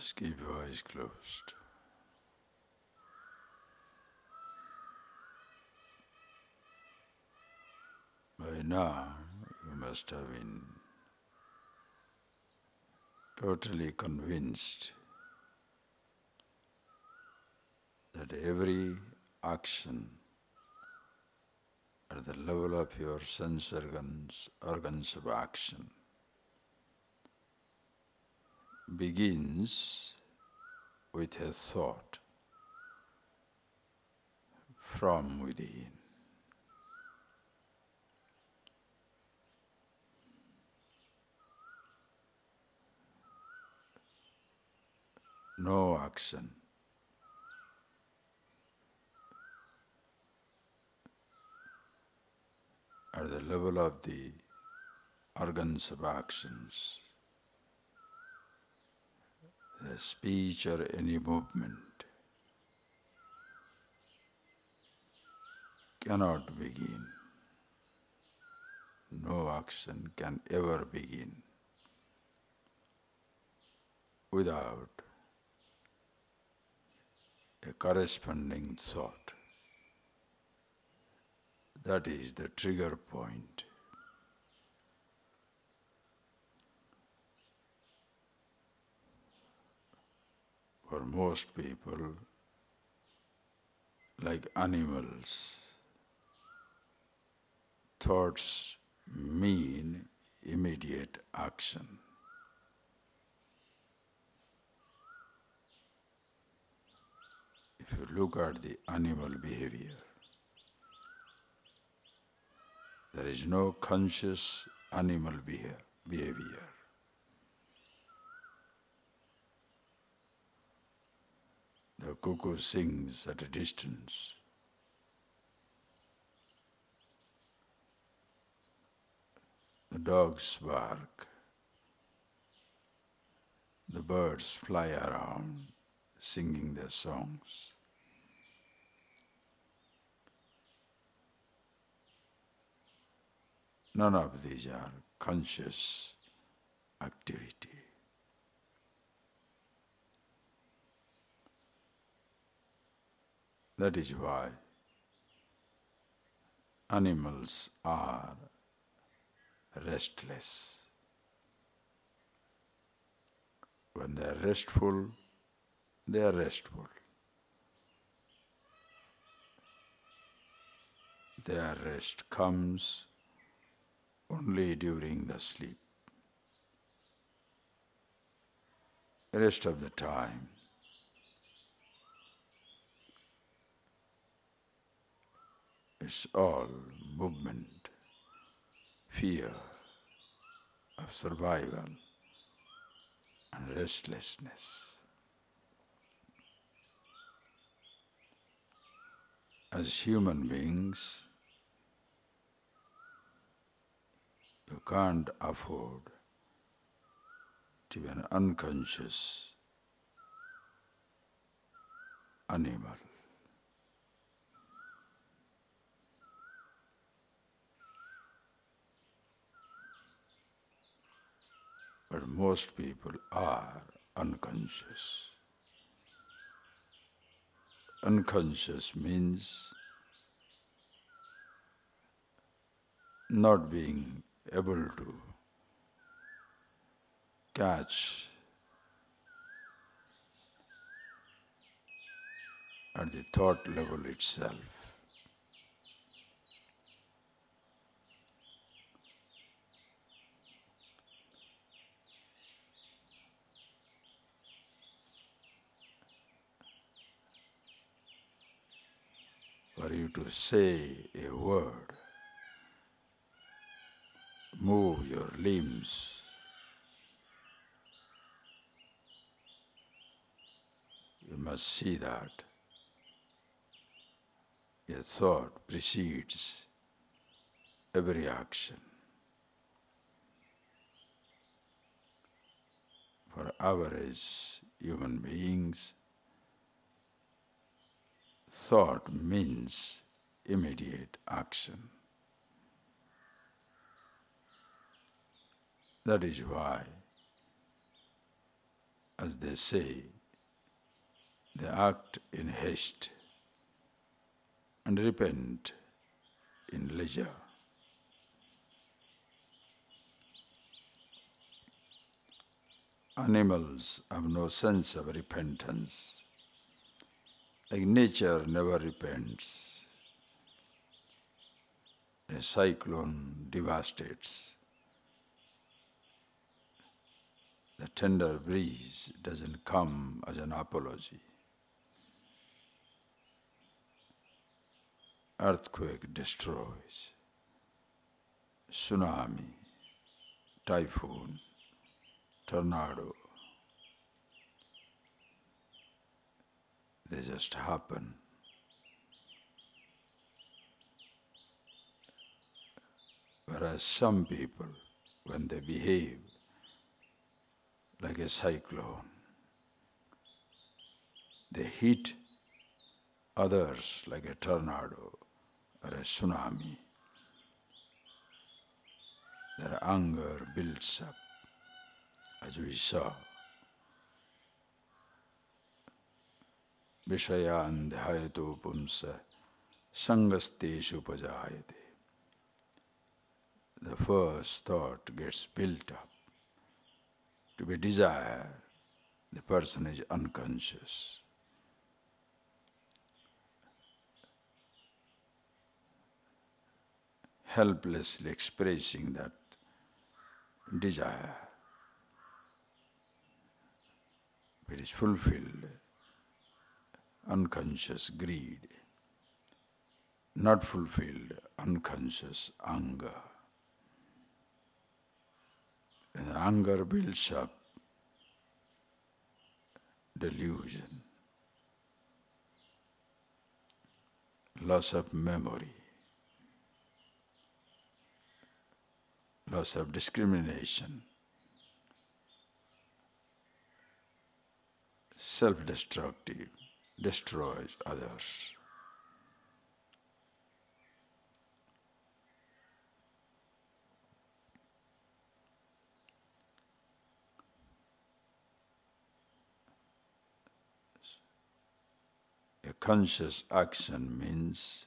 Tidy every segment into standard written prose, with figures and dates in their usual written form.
Just keep your eyes closed. By now, you must have been totally convinced that every action at the level of your sense organs of action, begins with a thought from within. No action at the level of the organs of actions, the speech or any movement cannot begin. No action can ever begin without a corresponding thought. That is the trigger point. For most people, like animals, thoughts mean immediate action. If you look at the animal behavior, there is no conscious animal behavior. The cuckoo sings at a distance. The dogs bark. The birds fly around singing their songs. None of these are conscious activity. That is why animals are restless. When they are restful, they are restful. Their rest comes only during the sleep. The rest of the time, it's all movement, fear of survival, and restlessness. As human beings, you can't afford to be an unconscious animal. But most people are unconscious. Unconscious means not being able to catch at the thought level itself. For you to say a word, move your limbs, you must see that a thought precedes every action. For average human beings, thought means immediate action. That is why as they say, they act in haste and repent in leisure. Animals have no sense of repentance. Like nature never repents. A cyclone devastates. The tender breeze doesn't come as an apology. Earthquake destroys. Tsunami, typhoon, tornado, they just happen. Whereas some people, when they behave like a cyclone, they hit others like a tornado or a tsunami. Their anger builds up, as we saw. Vishayan dhyayato pumsa sangasteshu pajayate. The first thought gets built up. To be desired, the person is unconscious. Helplessly expressing that desire. If it is fulfilled, unconscious greed. Not fulfilled, unconscious anger. When the anger builds up, delusion, loss of memory, loss of discrimination, self-destructive, destroys others. A conscious action means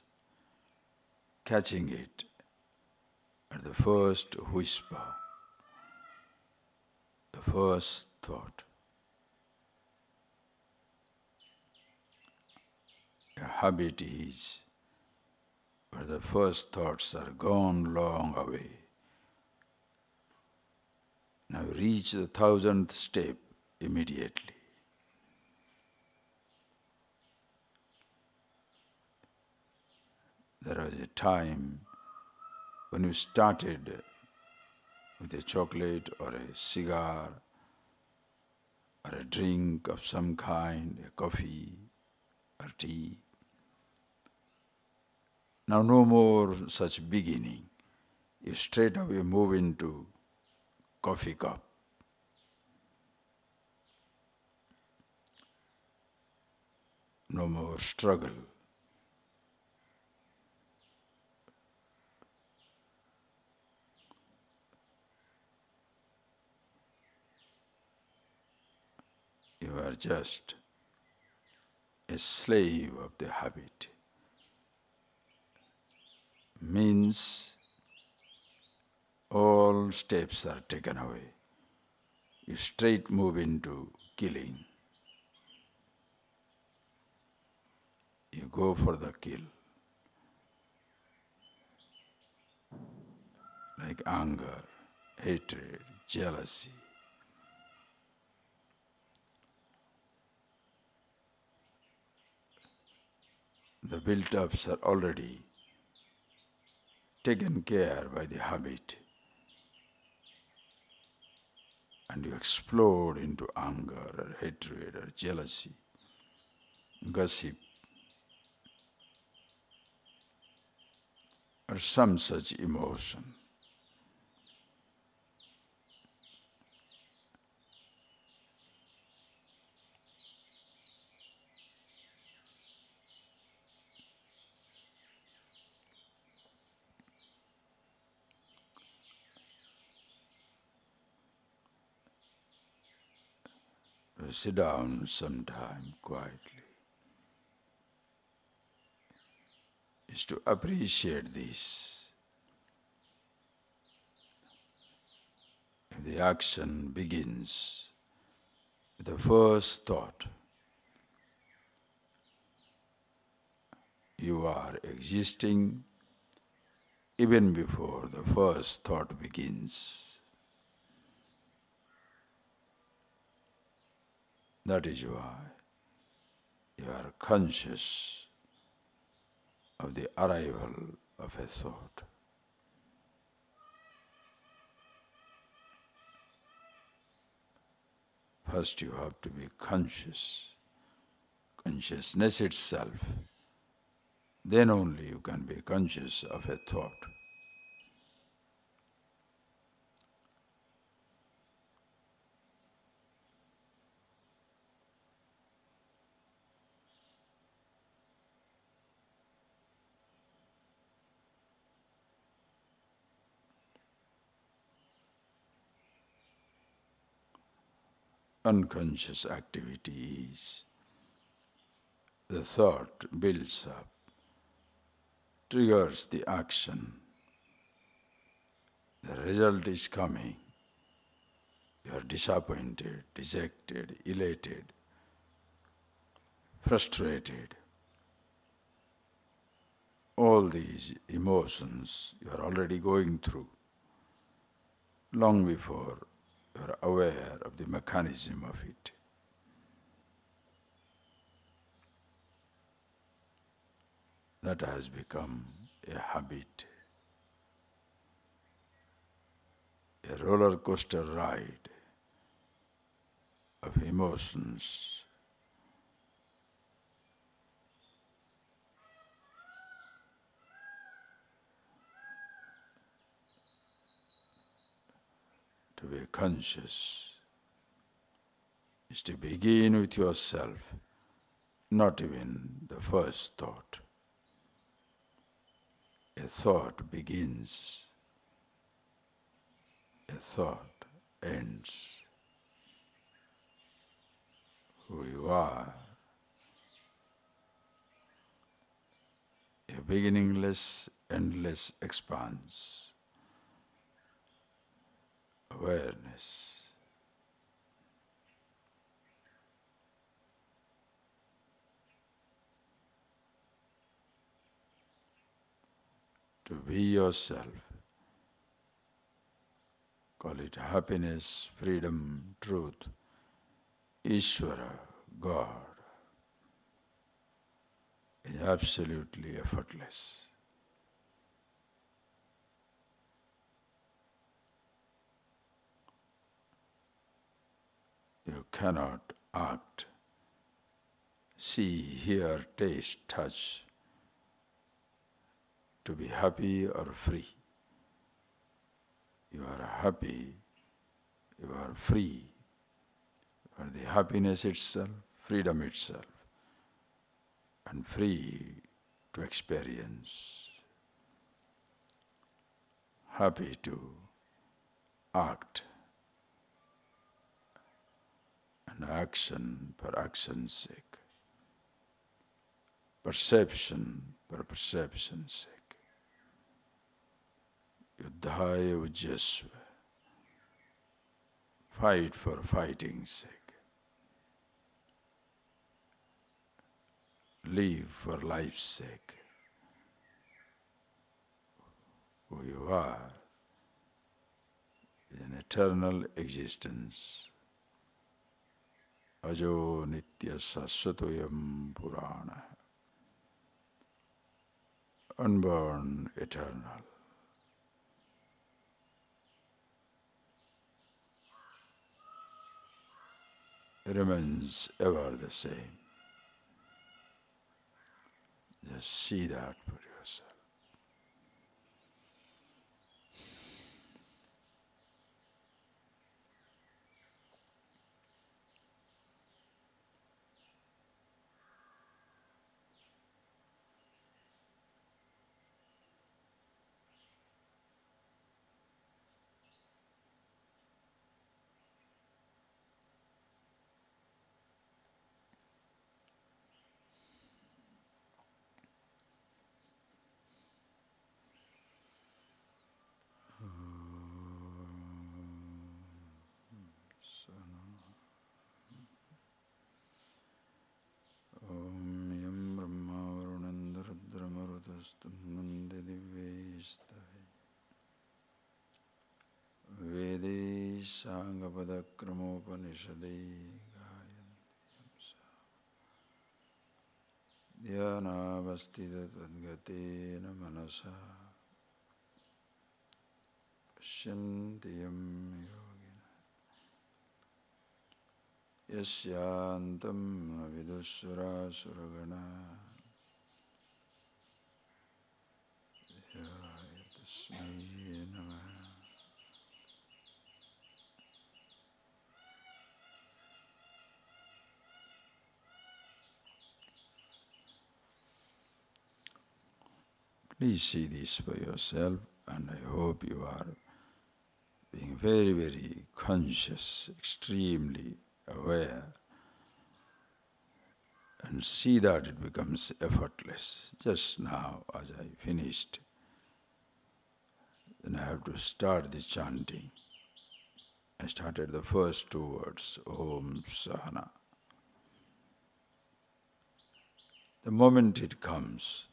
catching it at the first whisper, the first thought. A habit is where the first thoughts are gone long away. Now reach the 1000th step immediately. There was a time when you started with a chocolate or a cigar or a drink of some kind, a coffee or tea. Now no more such beginning. You straight away move into coffee cup. No more struggle. You are just a slave of the habit. Means all steps are taken away. You straight move into killing. You go for the kill. Like anger, hatred, jealousy. The built-ups are already taken care by the habit. And you explode into anger or hatred or jealousy, gossip, or some such emotion. to sit down sometime quietly is to appreciate this. If the action begins with the first thought, you are existing even before the first thought begins. That is why you are conscious of the arrival of a thought. First you have to be conscious, consciousness itself. Then only you can be conscious of a thought. Unconscious activity is the thought builds up, triggers the action, the result is coming, you are disappointed, dejected, elated, frustrated. All these emotions you are already going through long before you are aware of the mechanism of it. That has become a habit, a roller coaster ride of emotions. To be conscious is to begin with yourself, not even the first thought. A thought begins, a thought ends. Who you are, a beginningless, endless expanse, awareness. To be yourself, call it happiness, freedom, truth, Ishvara, God, is absolutely effortless. You cannot act, see, hear, taste, touch to be happy or free. You are happy, you are free, you are the happiness itself, freedom itself, and free to experience, happy to act, and action for action's sake, perception for perception's sake. Yuddhaya ujjasva, fight for fighting's sake, live for life's sake. Who you are is an eternal existence. Ajo nitya sasvatoyam purana, unborn, eternal. Remains ever the same. Just see that for yourself. Suddhananda Divyestave Vede Sangapada Kramopanishade Dhyanavastita Tadgatena Manasa Pashyantiyam Yogina Yasyantam Vidusura Suragana Tasmai Namaha. Please see this for yourself, and I hope you are being very, very conscious, extremely aware, and see that it becomes effortless. Just now, as I finished, then I have to start the chanting. I started the first two words, Om Sahana. The moment it comes,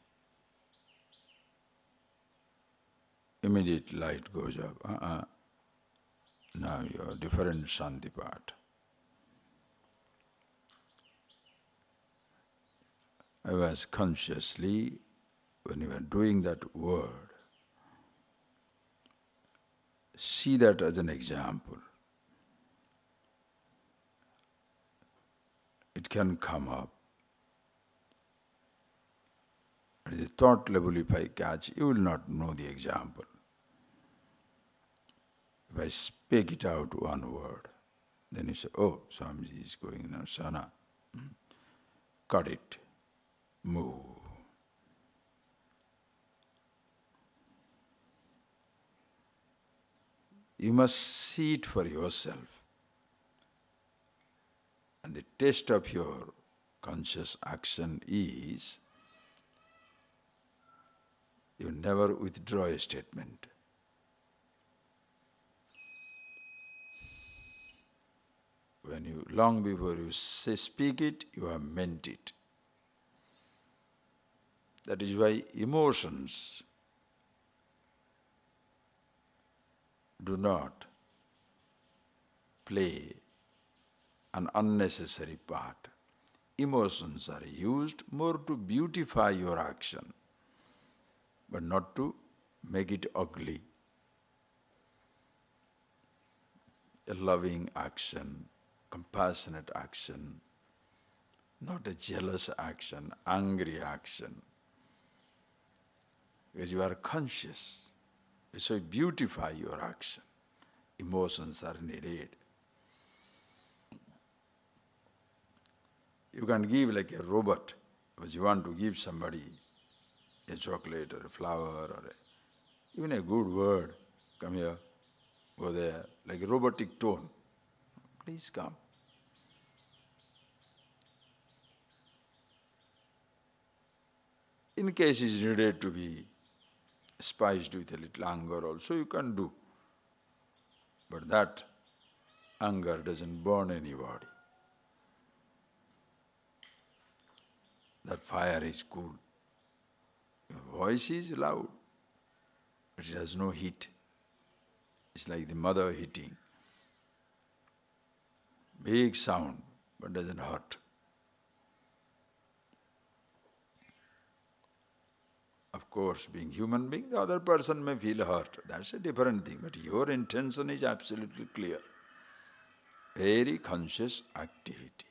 immediate light goes up. Now you have different Shanti part. I was consciously, when you are doing that word, see that as an example. It can come up. At the thought level, if I catch, you will not know the example. If I speak it out one word, then you say, oh, Swamiji is going now, Sana. Cut it. Move. You must see it for yourself. And the test of your conscious action is, you never withdraw a statement. When you, long before you speak it, you have meant it. That is why emotions do not play an unnecessary part. Emotions are used more to beautify your action, but not to make it ugly. A loving action, compassionate action, not a jealous action, angry action. Because you are conscious, so you beautify your action. Emotions are needed. You can give like a robot, because you want to give somebody a chocolate or a flower or even a good word. Come here, go there, like a robotic tone. Please come. In case it's needed to be spiced with a little anger also, you can do. But that anger doesn't burn anybody. That fire is cool. Your voice is loud, but it has no heat. It's like the mother hitting. Big sound, but doesn't hurt. Of course, being human being, the other person may feel hurt. That's a different thing, but your intention is absolutely clear. Very conscious activity.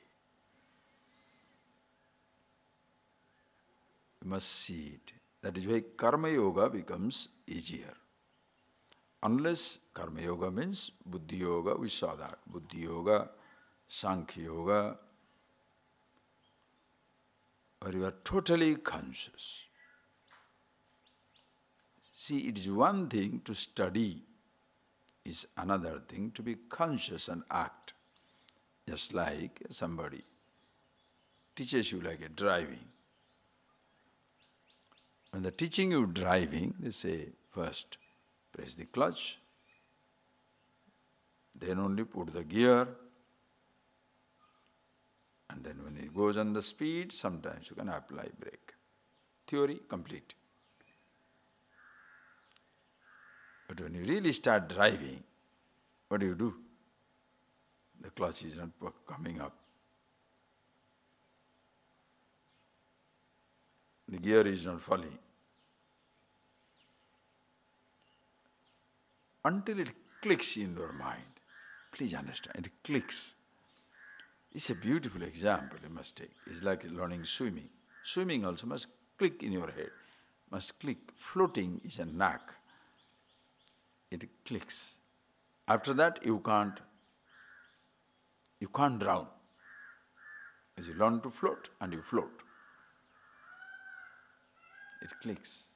You must see it. That is why Karma Yoga becomes easier. Unless Karma Yoga means Buddhi Yoga, we saw that. Buddhi Yoga, Sankhya Yoga, where you are totally conscious. See, it is one thing to study, is another thing to be conscious and act. Just like somebody teaches you like a driving. When they're teaching you driving, they say, first press the clutch, then only put the gear, and then when it goes on the speed, sometimes you can apply brake. Theory complete. But when you really start driving, what do? The clutch is not coming up. The gear is not falling. Until it clicks in your mind. Please understand, it clicks. It's a beautiful example you must take. It's like learning swimming. Swimming also must click in your head, must click. Floating is a knack. It clicks. After that, you can't drown. As you learn to float, and you float. It clicks.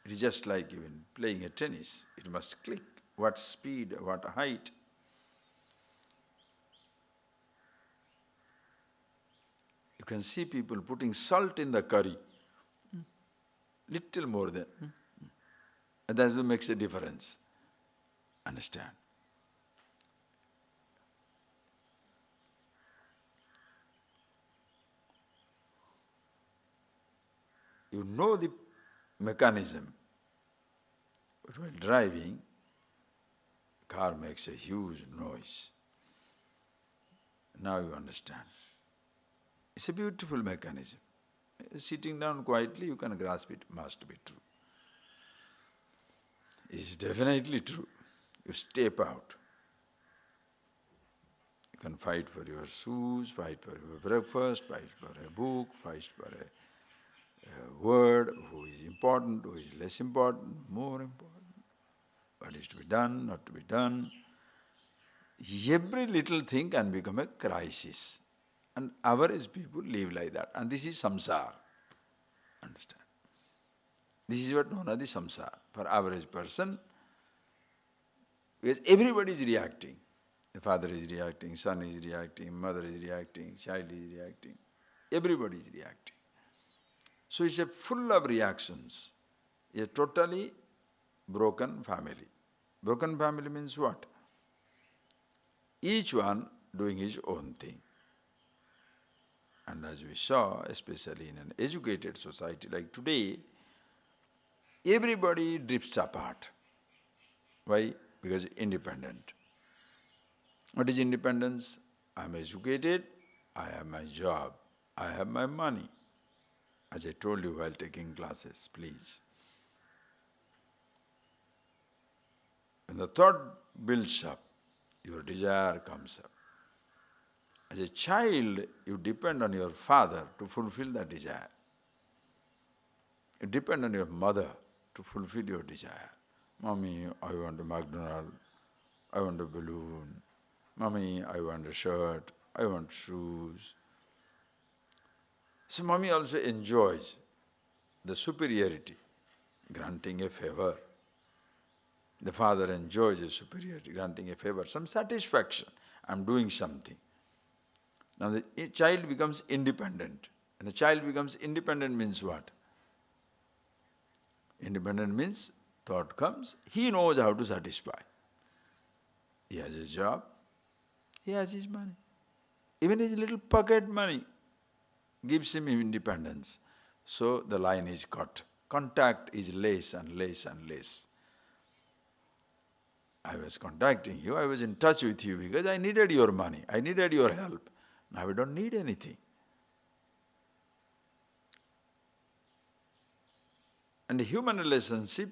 It is just like even playing a tennis. It must click. What speed, what height. You can see people putting salt in the curry. Little more than. And that's what makes a difference. Understand? You know the mechanism. But while driving, car makes a huge noise. Now you understand. It's a beautiful mechanism. Sitting down quietly, you can grasp it. Must be true. It's definitely true. You step out. You can fight for your shoes, fight for your breakfast, fight for a book, fight for a word, who is important, who is less important, more important, what is to be done, not to be done. Every little thing can become a crisis. And average people live like that. And this is samsara. Understand? This is what known as the samsara. For average person, because everybody is reacting. The father is reacting, son is reacting, mother is reacting, child is reacting. Everybody is reacting. So it's a full of reactions. A totally broken family. Broken family means what? Each one doing his own thing. And as we saw, especially in an educated society like today, everybody drifts apart. Why? Because independent. What is independence? I am educated, I have my job, I have my money. As I told you while taking classes, please. When the thought builds up, your desire comes up. As a child, you depend on your father to fulfill that desire. You depend on your mother to fulfill your desire. Mommy, I want a McDonald's, I want a balloon. Mommy, I want a shirt, I want shoes. So mommy also enjoys the superiority, granting a favor. The father enjoys a superiority, granting a favor, some satisfaction. I'm doing something. Now the child becomes independent. And the child becomes independent means what? Independent means thought comes, he knows how to satisfy. He has his job, he has his money. Even his little pocket money gives him independence. So the line is cut. Contact is less and less and less. I was contacting you, I was in touch with you because I needed your money, I needed your help. Now I don't need anything. And the human relationship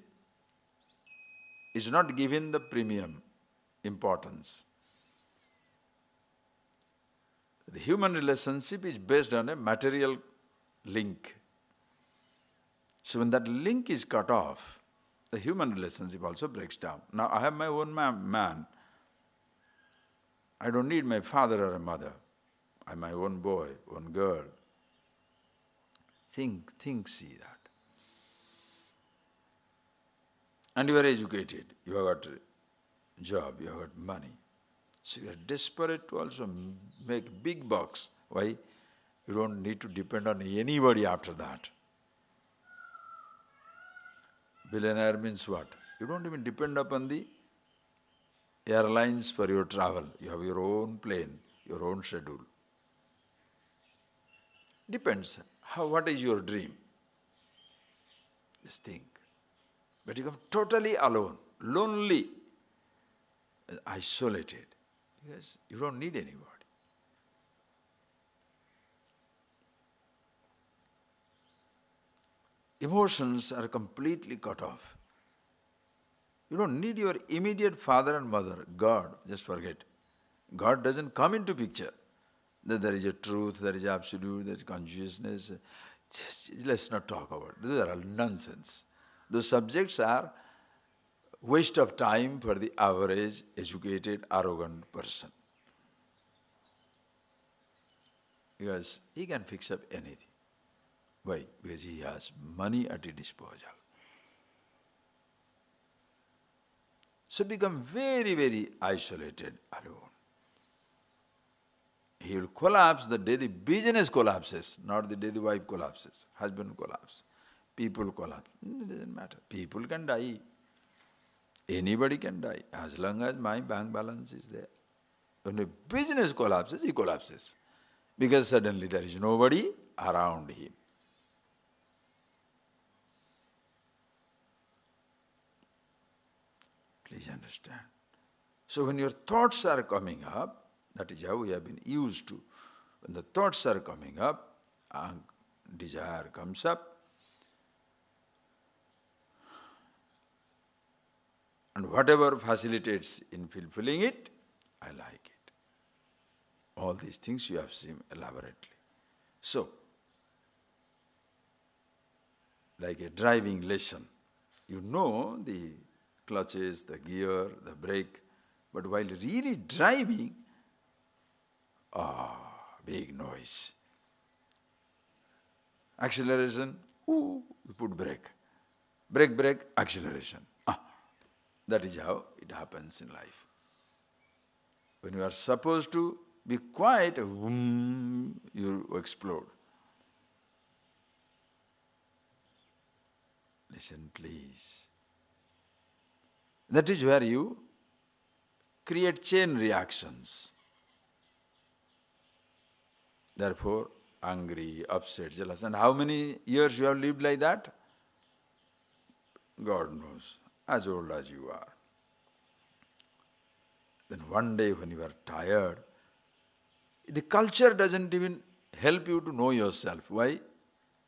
is not given the premium importance. The human relationship is based on a material link. So when that link is cut off, the human relationship also breaks down. Now I have my own man. I don't need my father or a mother. I'm my own boy, own girl. Think, see that. And you are educated, you have got a job, you have got money. So you are desperate to also make big bucks. Why? You don't need to depend on anybody after that. Billionaire means what? You don't even depend upon the airlines for your travel. You have your own plane, your own schedule. Depends. What is your dream? Just think. But you become totally alone, lonely, isolated. Because you don't need anybody. Emotions are completely cut off. You don't need your immediate father and mother, God, just forget. God doesn't come into picture. That there is a truth, there is absolute, there is consciousness. Let's not talk about it. Those are all nonsense. Those subjects are waste of time for the average, educated, arrogant person. Because he can fix up anything. Why? Because he has money at his disposal. So become very, very isolated, alone. He will collapse the day the business collapses, not the day the wife collapses, husband collapses, people collapse. It doesn't matter. People can die. Anybody can die, as long as my bank balance is there. When the business collapses, he collapses. Because suddenly there is nobody around him. Please understand. So when your thoughts are coming up, that is how we have been used to. When the thoughts are coming up, desire comes up, and whatever facilitates in fulfilling it, I like it. All these things you have seen elaborately. So, like a driving lesson, you know the clutches, the gear, the brake, but while really driving, big noise. Acceleration, you put brake. Brake, acceleration. That is how it happens in life. When you are supposed to be quiet, you explode. Listen, please. That is where you create chain reactions. Therefore, angry, upset, jealous. And how many years you have lived like that? God knows, as old as you are. Then one day when you are tired, the culture doesn't even help you to know yourself. Why?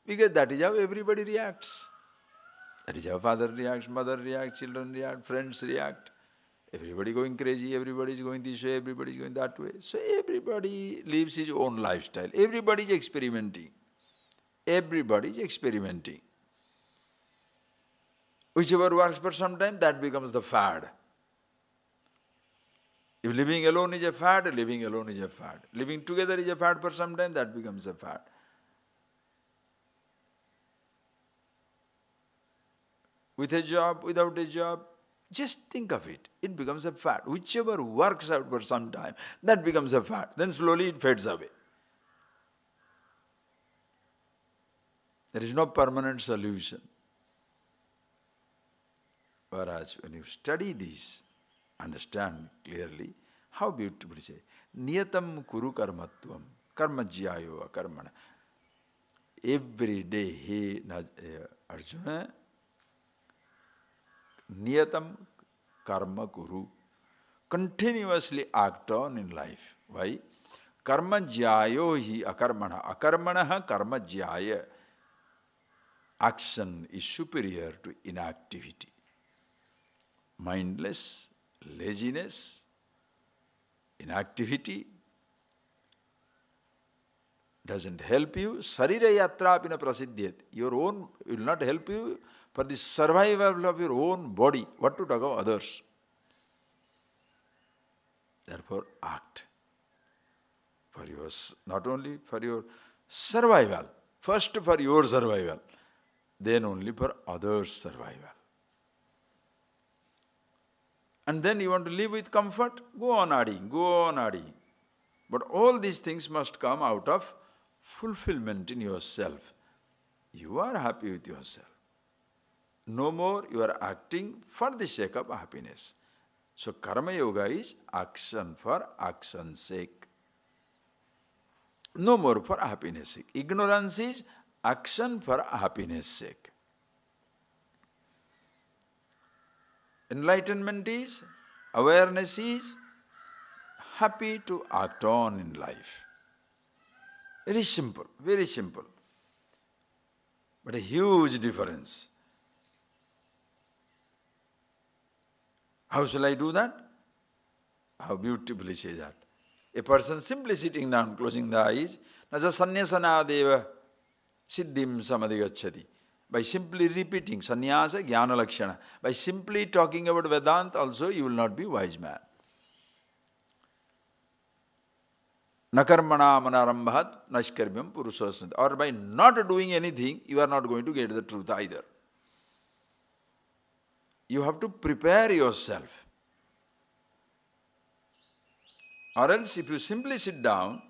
Because that is how everybody reacts. That is how father reacts, mother reacts, children react, friends react. Everybody going crazy, everybody is going this way, everybody is going that way. So everybody lives his own lifestyle. Everybody is experimenting. Everybody is experimenting. Whichever works for some time, that becomes the fad. If living alone is a fad, living alone is a fad. Living together is a fad for some time, that becomes a fad. With a job, without a job, just think of it. It becomes a fad. Whichever works out for some time, that becomes a fad. Then slowly it fades away. There is no permanent solution. Whereas when you study this, understand clearly how beautiful it is. Niyatam kuru karmatvam, karma jyayo akarmana. Every day, hey Arjuna, niyatam karma kuru. Continuously act on in life. Why? Karma jyayo hi akarmana. Akarmana karma jyaya. Action is superior to inactivity. Mindless, laziness, inactivity doesn't help you. Sarira yatra apina prasiddhyat. Your own will not help you for the survival of your own body. What to talk of others? Therefore, act for yours, not only for your survival, first for your survival, then only for others' survival. And then you want to live with comfort? Go on adding, go on adding. But all these things must come out of fulfillment in yourself. You are happy with yourself. No more you are acting for the sake of happiness. So karma yoga is action for action's sake. No more for happiness sake. Ignorance is action for happiness sake. Enlightenment is, awareness is, happy to act on in life. Very simple, very simple. But a huge difference. How shall I do that? How beautifully say that. A person simply sitting down, closing the eyes, nasa sannyasana deva siddhim samadhigacchati. By simply repeating sannyasa jnana lakshana, by simply talking about Vedanta also, you will not be wise man. Nakarmana manarambhat nashkarmyam purusasnati. Or by not doing anything, you are not going to get the truth either. You have to prepare yourself. Or else if you simply sit down,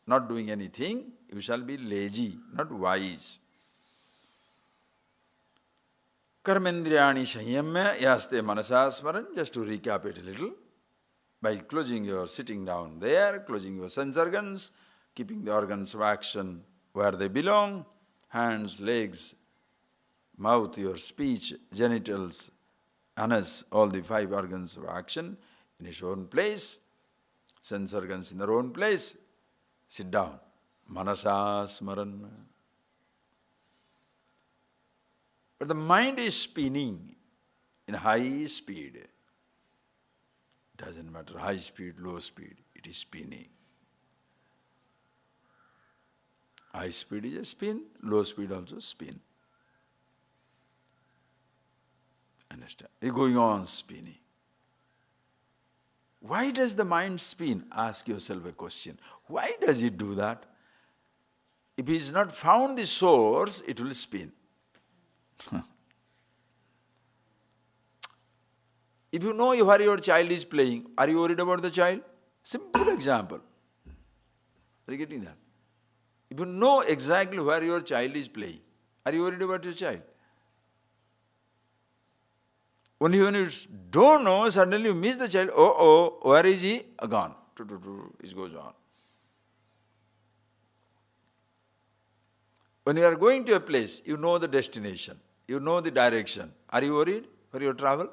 not doing anything, you shall be lazy, not wise. Karmendriyani sanyamya yaste manasa smaran. Just to recap it a little. By closing your, sitting down there, closing your sense organs, keeping the organs of action where they belong, hands, legs, mouth, your speech, genitals, anus, all the 5 organs of action in its own place, sense organs in their own place, sit down. Manasa smaran. But the mind is spinning in high speed. Doesn't matter, high speed, low speed, it is spinning. High speed is a spin, low speed also spin. Understand? It's going on spinning. Why does the mind spin? Ask yourself a question. Why does it do that? If it is not found the source, it will spin. If you know where your child is playing, are you worried about the child? Simple example. Are you getting that? If you know exactly where your child is playing, are you worried about your child? Only when you don't know, suddenly you miss the child. Oh, where is he? Gone. It goes on. When you are going to a place, you know the destination, you know the direction. Are you worried for your travel?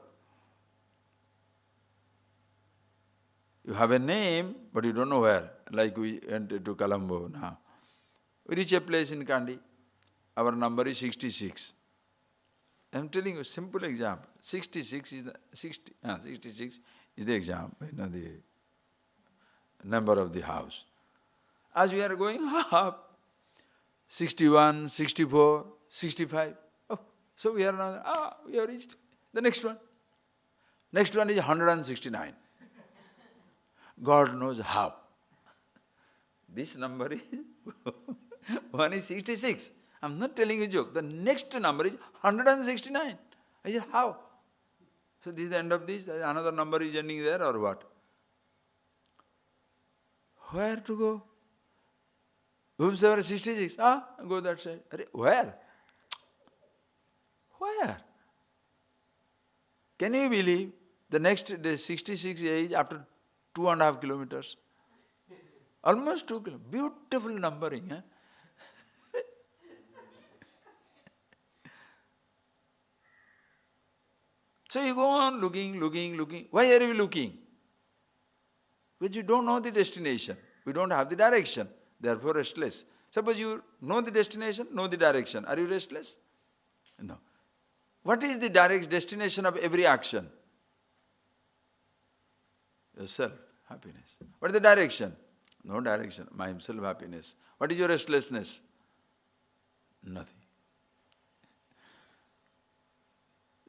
You have a name, but you don't know where. Like we went to Colombo now. We reach a place in Kandy. Our number is 66. I am telling you a simple example. 66 is the exam, the number of the house. As we are going up, 61, 64, 65. Oh, so we are now, we have reached the next one. Next one is 169. God knows how. This number is, one is 66. I'm not telling you a joke. The next number is 169. I said, how? So this is the end of this, another number is ending there or what? Where to go? Whomsoever 66, go that side. Where? Where? Can you believe the next 66 is after 2.5 kilometers? Almost 2 kilometers. Beautiful numbering. So you go on looking. Why are you looking? Because you don't know the destination. We don't have the direction. Therefore restless. Suppose you know the destination, know the direction. Are you restless? No. What is the direct destination of every action? Yourself, happiness. What is the direction? No direction. Myself, happiness. What is your restlessness? Nothing.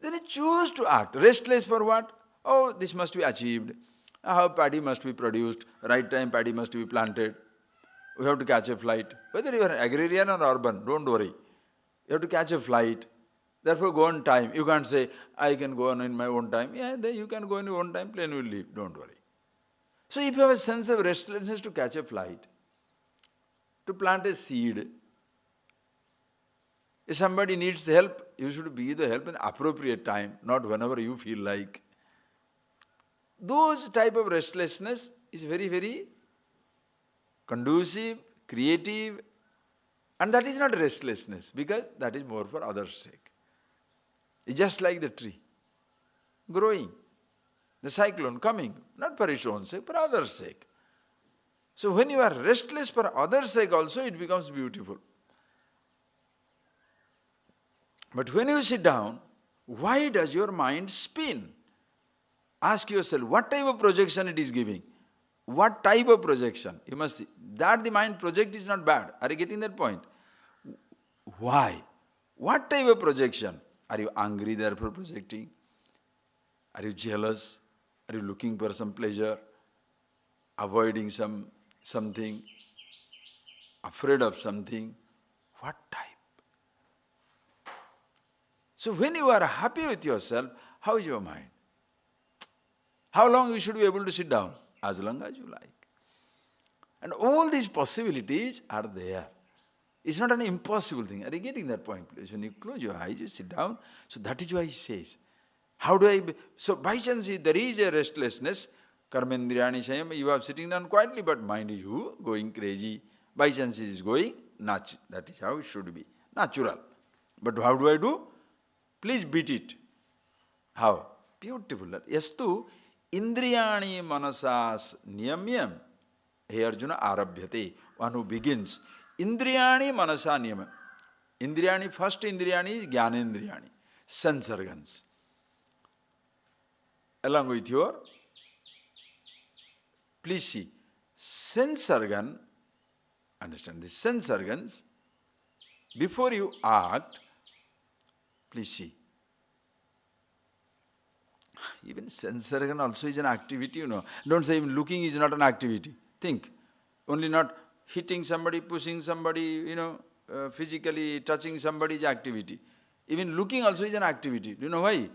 Then you choose to act. Restless for what? Oh, this must be achieved. How paddy must be produced. Right time paddy must be planted. We have to catch a flight. Whether you are agrarian or urban, don't worry. You have to catch a flight. Therefore go on time. You can't say, I can go on in my own time. Yeah, then you can go in your own time, plane will leave. Don't worry. So if you have a sense of restlessness to catch a flight, to plant a seed, if somebody needs help, you should be the help in appropriate time, not whenever you feel like. Those type of restlessness is very, very conducive, creative, and that is not restlessness, because that is more for others' sake. It's just like the tree, growing, the cyclone coming, not for its own sake, for others' sake. So when you are restless for others' sake also, it becomes beautiful. But when you sit down, why does your mind spin? Ask yourself, what type of projection it is giving? What type of projection? You must see. That the mind project is not bad. Are you getting that point? Why? What type of projection? Are you angry therefore projecting? Are you jealous? Are you looking for some pleasure? Avoiding something? Afraid of something? What type? So when you are happy with yourself, how is your mind? How long you should be able to sit down? As long as you like. And all these possibilities are there. It's not an impossible thing. Are you getting that point, please? When you close your eyes, you sit down. So that is why he says, how do I... So by chance, there is a restlessness. Karmendriyani Sayam, you are sitting down quietly, but mind is going crazy. By chance it is going, that is how it should be. Natural. But how do I do? Please beat it. How? Beautiful. Yastu indriyani manasas niyamyam. Hey Arjuna, arabhyate. One who begins. Indriyani manasa niyamam. Indriyani, first indriyani is jnanendriyani. Sense organs. Along with your, please see, sense organ, understand this, sense organs, before you act, please see. Even sense organ also is an activity, you know. Don't say even looking is not an activity. Think. Only not hitting somebody, pushing somebody, you know, physically touching somebody is activity. Even looking also is an activity. Do you know why?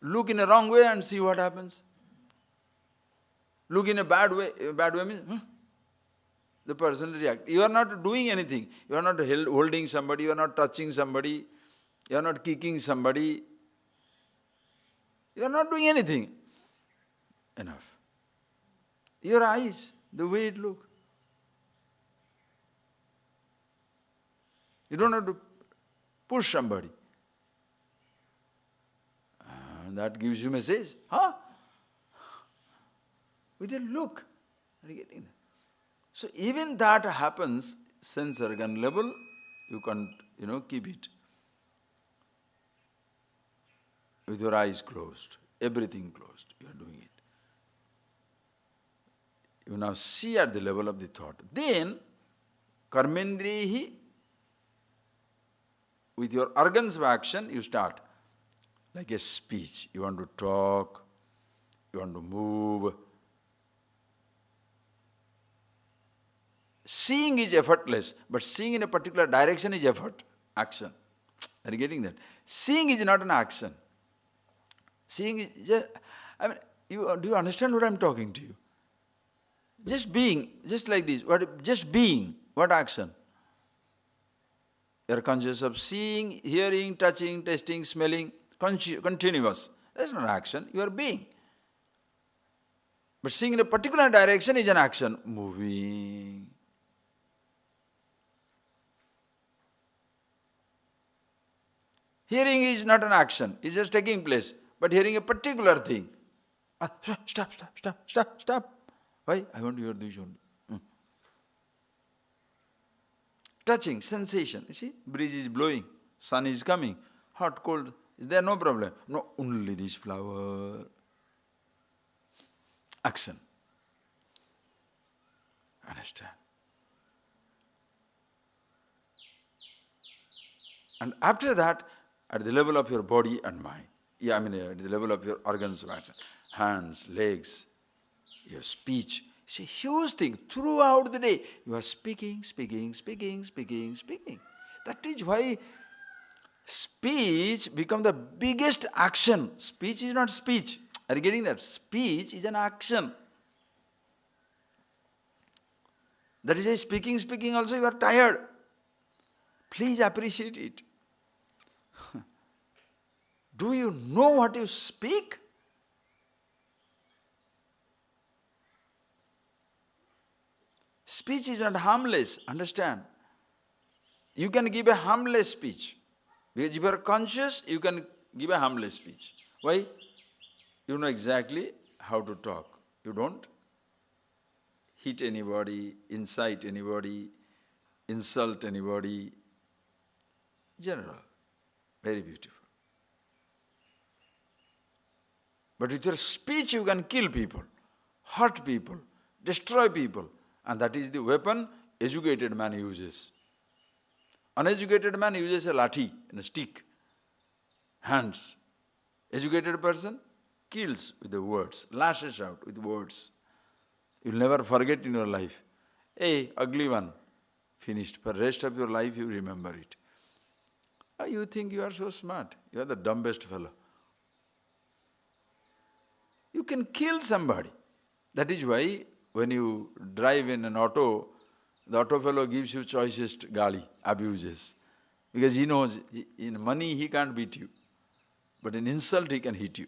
Look in a wrong way and see what happens. Look in a bad way means, the person will react. You are not doing anything. You are not holding somebody, you are not touching somebody, you are not kicking somebody. You are not doing anything. Enough. Your eyes, the way it looks. You don't have to push somebody. That gives you a message. Huh? With a look. Are you getting that? So even that happens, sense organ level, you can't, keep it. With your eyes closed, everything closed, you are doing it. You now see at the level of the thought. Then, karmendrihi, with your organs of action, you start. Like a speech. You want to talk, you want to move. Seeing is effortless, but seeing in a particular direction is effort, action. Are you getting that? Seeing is not an action. Seeing is just, do you understand what I am talking to you? Just being, just like this, just being, what action? You are conscious of seeing, hearing, touching, tasting, smelling, continuous. That's not action, you are being. But seeing in a particular direction is an action, moving. Hearing is not an action, it's just taking place. But hearing a particular thing. Stop. Why? I want to hear this only. Touching, sensation. You see, breeze is blowing, sun is coming, hot, cold. Is there no problem? No, only this flower. Action. Understand? And after that, at the level of your body and mind, at the level of your organs of action, hands, legs, your speech, it's a huge thing. Throughout the day, you are speaking. That is why speech becomes the biggest action. Speech is not speech. Are you getting that? Speech is an action. That is why speaking also you are tired. Please appreciate it. Do you know what you speak? Speech is not harmless, understand? You can give a harmless speech. Because if you are conscious, you can give a harmless speech. Why? You know exactly how to talk. You don't hit anybody, incite anybody, insult anybody. General. Very beautiful. But with your speech you can kill people, hurt people, destroy people. And that is the weapon educated man uses. Uneducated man uses a lathi and a stick, hands. Educated person kills with the words, lashes out with words. You'll never forget in your life. Hey, ugly one, finished. For the rest of your life you remember it. Oh, you think you are so smart. You are the dumbest fellow. You can kill somebody. That is why when you drive in an auto, the auto fellow gives you choicest gali, abuses. Because he knows in money he can't beat you. But in insult he can hit you.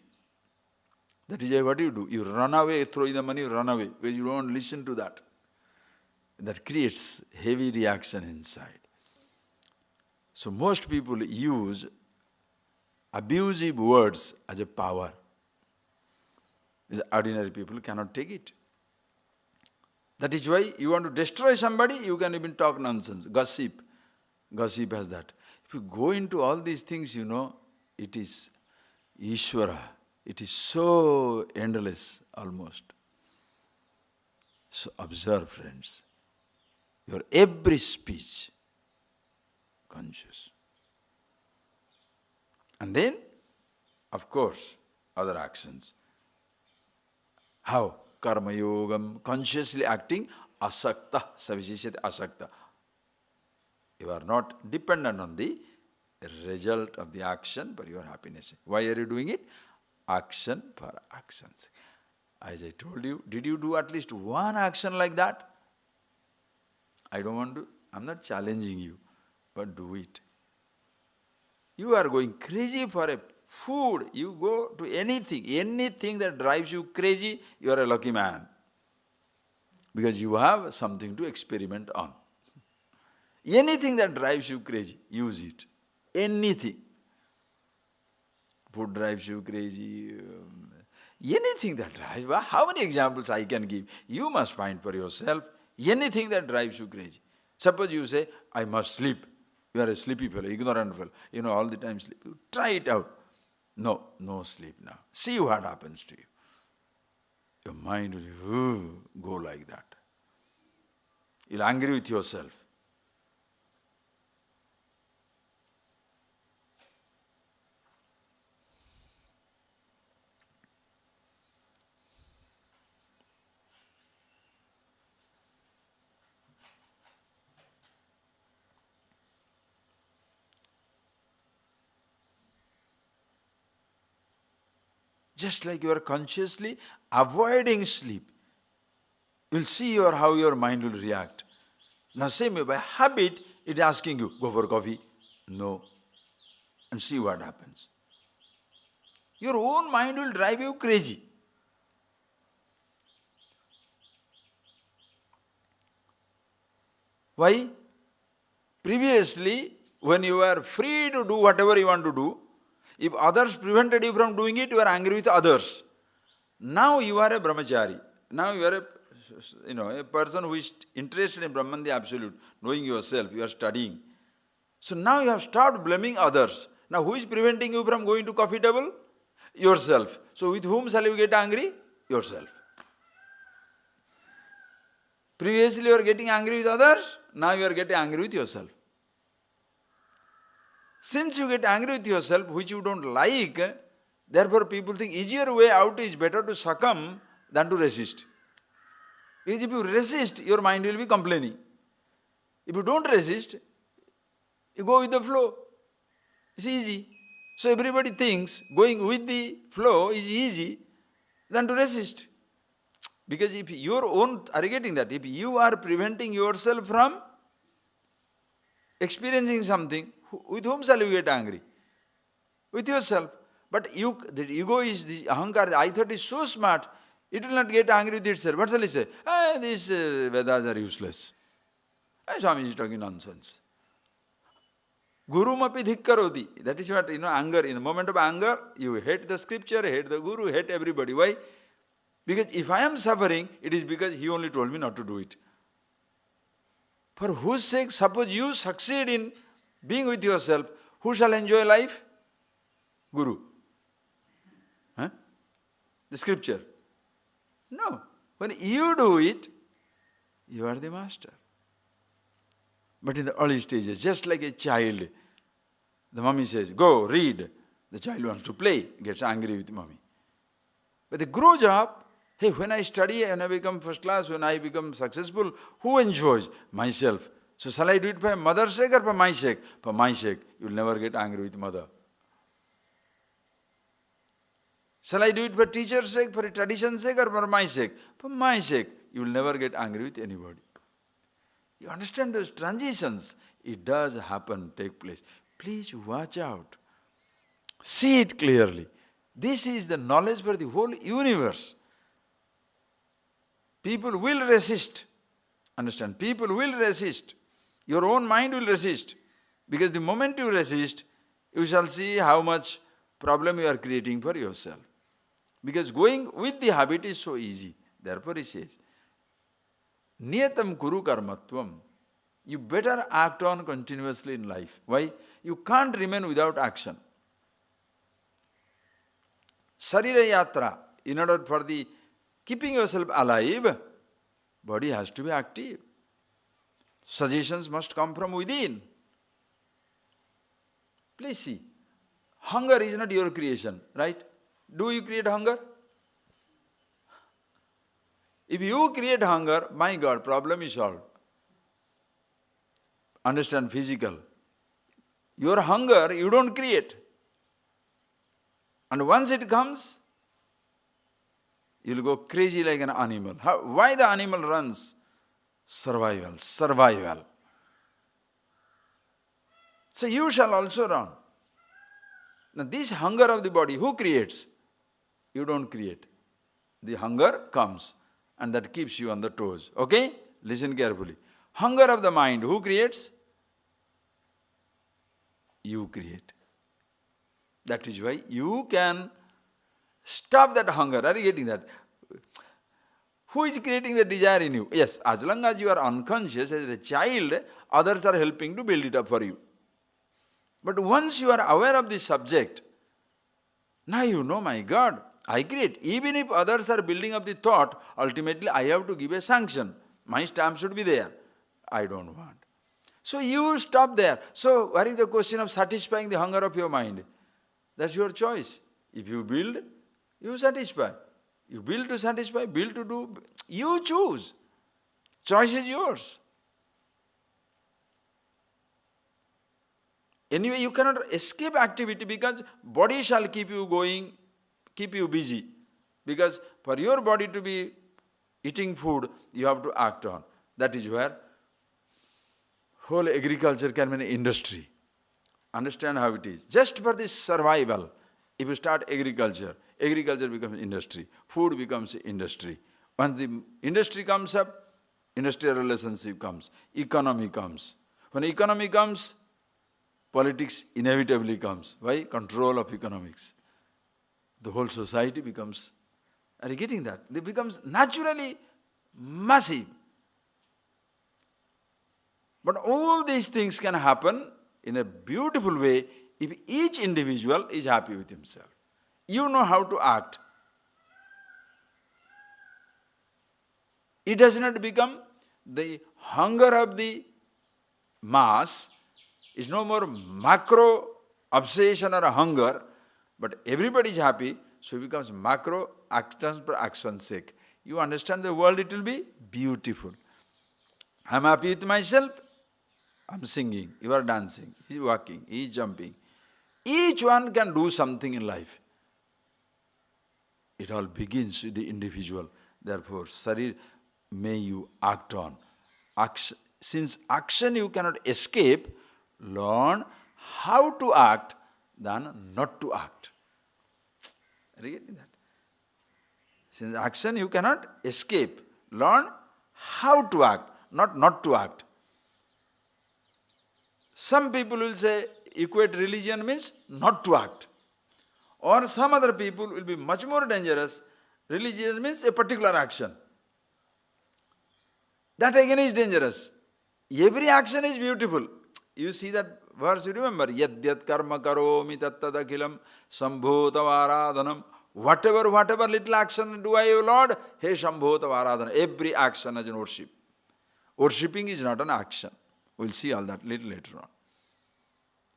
That is why what do? You run away, throw the money, run away. Because you don't listen to that. That creates heavy reaction inside. So most people use abusive words as a power. Ordinary people cannot take it. That is why you want to destroy somebody, you can even talk nonsense, gossip. Gossip has that. If you go into all these things, you know, it is Ishvara. It is so endless almost. So observe, friends, your every speech conscious. And then, of course, other actions. How? Karma yogam, consciously acting, asakta, savishishate asakta. You are not dependent on the result of the action for your happiness. Why are you doing it? Action for actions. As I told you, did you do at least one action like that? I don't want to, I'm not challenging you, but do it. You are going crazy for a food, you go to anything that drives you crazy, you are a lucky man. Because you have something to experiment on. Anything that drives you crazy, use it. Anything. Food drives you crazy. Anything that drives, how many examples I can give? You must find for yourself anything that drives you crazy. Suppose you say, I must sleep. You are a sleepy fellow, ignorant fellow. You know, all the time sleep. Try it out. No sleep now. See what happens to you. Your mind will go like that. You'll be angry with yourself. Just like you are consciously avoiding sleep, you'll see how your mind will react. Now same way, by habit, it's asking you, go for coffee. No. And see what happens. Your own mind will drive you crazy. Why? Previously, when you were free to do whatever you want to do, if others prevented you from doing it, you are angry with others. Now you are a brahmachari. Now you are a person who is interested in Brahman, the Absolute, knowing yourself, you are studying. So now you have stopped blaming others. Now who is preventing you from going to coffee table? Yourself. So with whom shall you get angry? Yourself. Previously you are getting angry with others, now you are getting angry with yourself. Since you get angry with yourself, which you don't like, therefore people think easier way out is better to succumb than to resist. Because if you resist, your mind will be complaining. If you don't resist, you go with the flow. It's easy. So everybody thinks going with the flow is easy than to resist. Because if your own, are you getting that? If you are preventing yourself from experiencing something, with whom shall you get angry? With yourself. But the ego is the ahankar, the I thought is so smart, It will not get angry with itself. What shall it say? These Vedas are useless. Swami is talking nonsense. Guru mapi dhikkaroti. That is what, anger. In the moment of anger, you hate the scripture, hate the guru, hate everybody. Why? Because if I am suffering, it is because he only told me not to do it. For whose sake, suppose you succeed in being with yourself, who shall enjoy life? Guru. Huh? The scripture. No. When you do it, you are the master. But in the early stages, just like a child, the mommy says, go, read. The child wants to play, gets angry with mommy. But they grows up, hey, when I study, when I become first class, when I become successful, who enjoys? Myself. So shall I do it for mother's sake or for my sake? For my sake. You will never get angry with mother. Shall I do it for teacher's sake, for a tradition's sake, or for my sake? For my sake. You will never get angry with anybody. You understand those transitions? It does happen, take place. Please watch out. See it clearly. This is the knowledge for the whole universe. People will resist. Understand? People will resist. Your own mind will resist. Because the moment you resist, you shall see how much problem you are creating for yourself. Because going with the habit is so easy. Therefore he says, Niyatam kuru karmatvam. You better act on continuously in life. Why? You can't remain without action. Sarira yatra, in order for the keeping yourself alive, body has to be active. Suggestions must come from within. Please see, hunger is not your creation, right? Do you create hunger? If you create hunger, my God, problem is solved. Understand physical. Your hunger, you don't create. And once it comes, you will go crazy like an animal. Why the animal runs? Survival, survival. So you shall also run. Now this hunger of the body, who creates? You don't create. The hunger comes and that keeps you on the toes. Okay? Listen carefully. Hunger of the mind, who creates? You create. That is why you can stop that hunger. Are you getting that? Who is creating the desire in you? Yes, as long as you are unconscious as a child, others are helping to build it up for you. But once you are aware of this subject, now you know, my God, I create. Even if others are building up the thought, ultimately I have to give a sanction. My stamp should be there. I don't want. So you stop there. So what is the question of satisfying the hunger of your mind? That's your choice. If you build, you satisfy. You build to satisfy, build to do. You choose. Choice is yours. Anyway, you cannot escape activity because body shall keep you going, keep you busy. Because for your body to be eating food, you have to act on. That is where whole agriculture can be an industry. Understand how it is. Just for this survival, if you start agriculture, agriculture becomes industry. Food becomes industry. Once the industry comes up, industrial relationship comes. Economy comes. When economy comes, politics inevitably comes. Why? Control of economics. The whole society becomes, are you getting that? It becomes naturally massive. But all these things can happen in a beautiful way if each individual is happy with himself. You know how to act. It does not become the hunger of the mass, is no more macro obsession or a hunger, but everybody is happy, so it becomes macro action for action's sake. You understand the world, it will be beautiful. I am happy with myself, I am singing, you are dancing, he is walking, he is jumping. Each one can do something in life. It all begins with the individual. Therefore, Sarir, may you act on. Since action you cannot escape, learn how to act than not to act. Are you getting that? Since action you cannot escape. Learn how to act, not to act. Some people will say equate religion means not to act. Or some other people will be much more dangerous. Religion means a particular action. That again is dangerous. Every action is beautiful. You see that verse, you remember? Yad yad karma karomi tattadakilam sambhotavaradhanam. Whatever little action do I, O Lord, hey sambhotavaradhanam. Every action is an worship. Worshipping is not an action. We'll see all that little later on.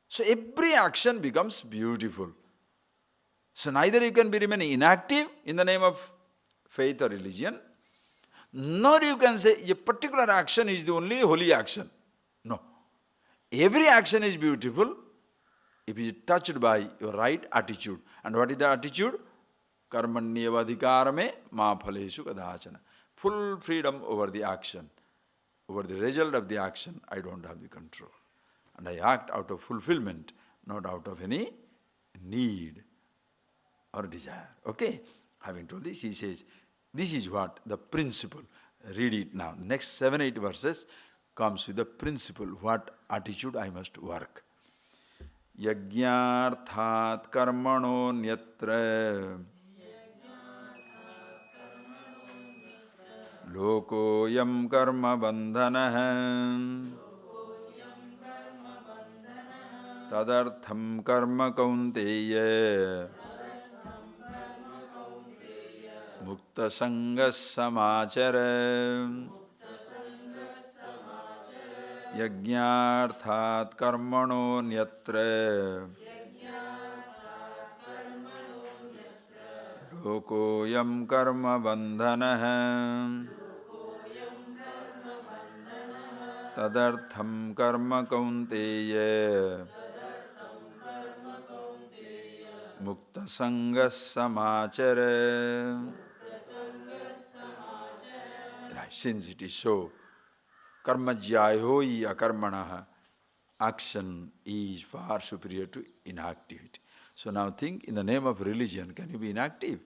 So every action becomes beautiful. So neither you can be remaining inactive in the name of faith or religion, nor you can say a particular action is the only holy action. No. Every action is beautiful if it is touched by your right attitude. And what is the attitude? Karmanyevadhikarame ma phaleshu kadachana. Full freedom over the action. Over the result of the action, I don't have the control. And I act out of fulfillment, not out of any need or desire. Okay? Having told this, he says, this is what? The principle. Read it now. Next 7-8 verses comes with the principle, what attitude I must work. Yajñarthat karmano nyatra lokoyam karma bandhanah tadartham karma kaunteya mukta sangas samachara yajñarthat karmano nyatra lokoyam karma bandhanah tadartham karma kaunteya mukta sangas samachara. Right, since it is so, karma jyayoi akarmanaha, action is far superior to inactivity. So now think, in the name of religion, can you be inactive?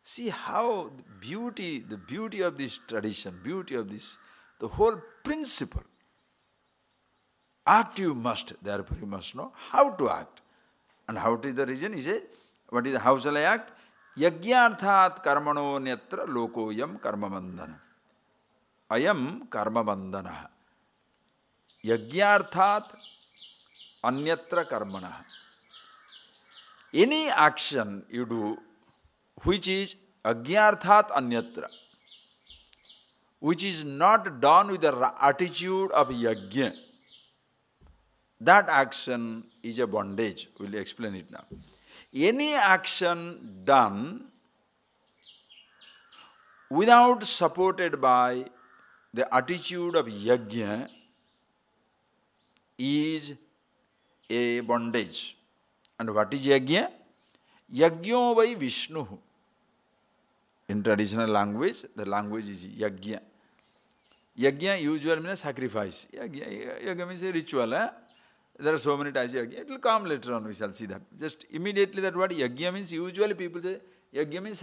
See how the beauty of this tradition, beauty of this, the whole principle. Act you must, therefore you must know how to act. And how is the reason? He says, how shall I act? Yajñarthat karmano nyatra lokoyam karma bandhana. Ayam karma bandhana. Yajñarthat anyatra karmana. Any action you do which is ajñarthat anyatra, which is not done with the attitude of yajna, that action is a bondage. We'll explain it now. Any action done without supported by the attitude of yajna is a bondage. And what is yajna? Yajño vai Vishnu. In traditional language, the language is yajna. Yajna usually means sacrifice. Yajna means a ritual. There are so many types of yajna. It will come later on, we shall see that. Just immediately that word yajna means, usually people say yajna means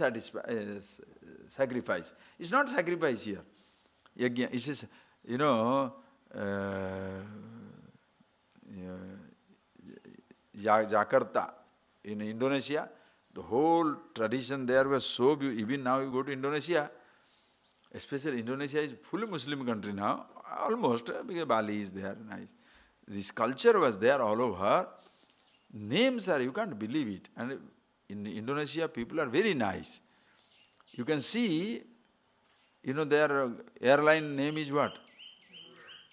sacrifice. It's not sacrifice here. Yajna, it says, Jakarta in Indonesia, the whole tradition there was so beautiful. Even now you go to Indonesia, especially Indonesia is fully Muslim country now, almost, because Bali is there, nice. This culture was there all over. Names are, you can't believe it. And in Indonesia, people are very nice. You can see, their airline name is what?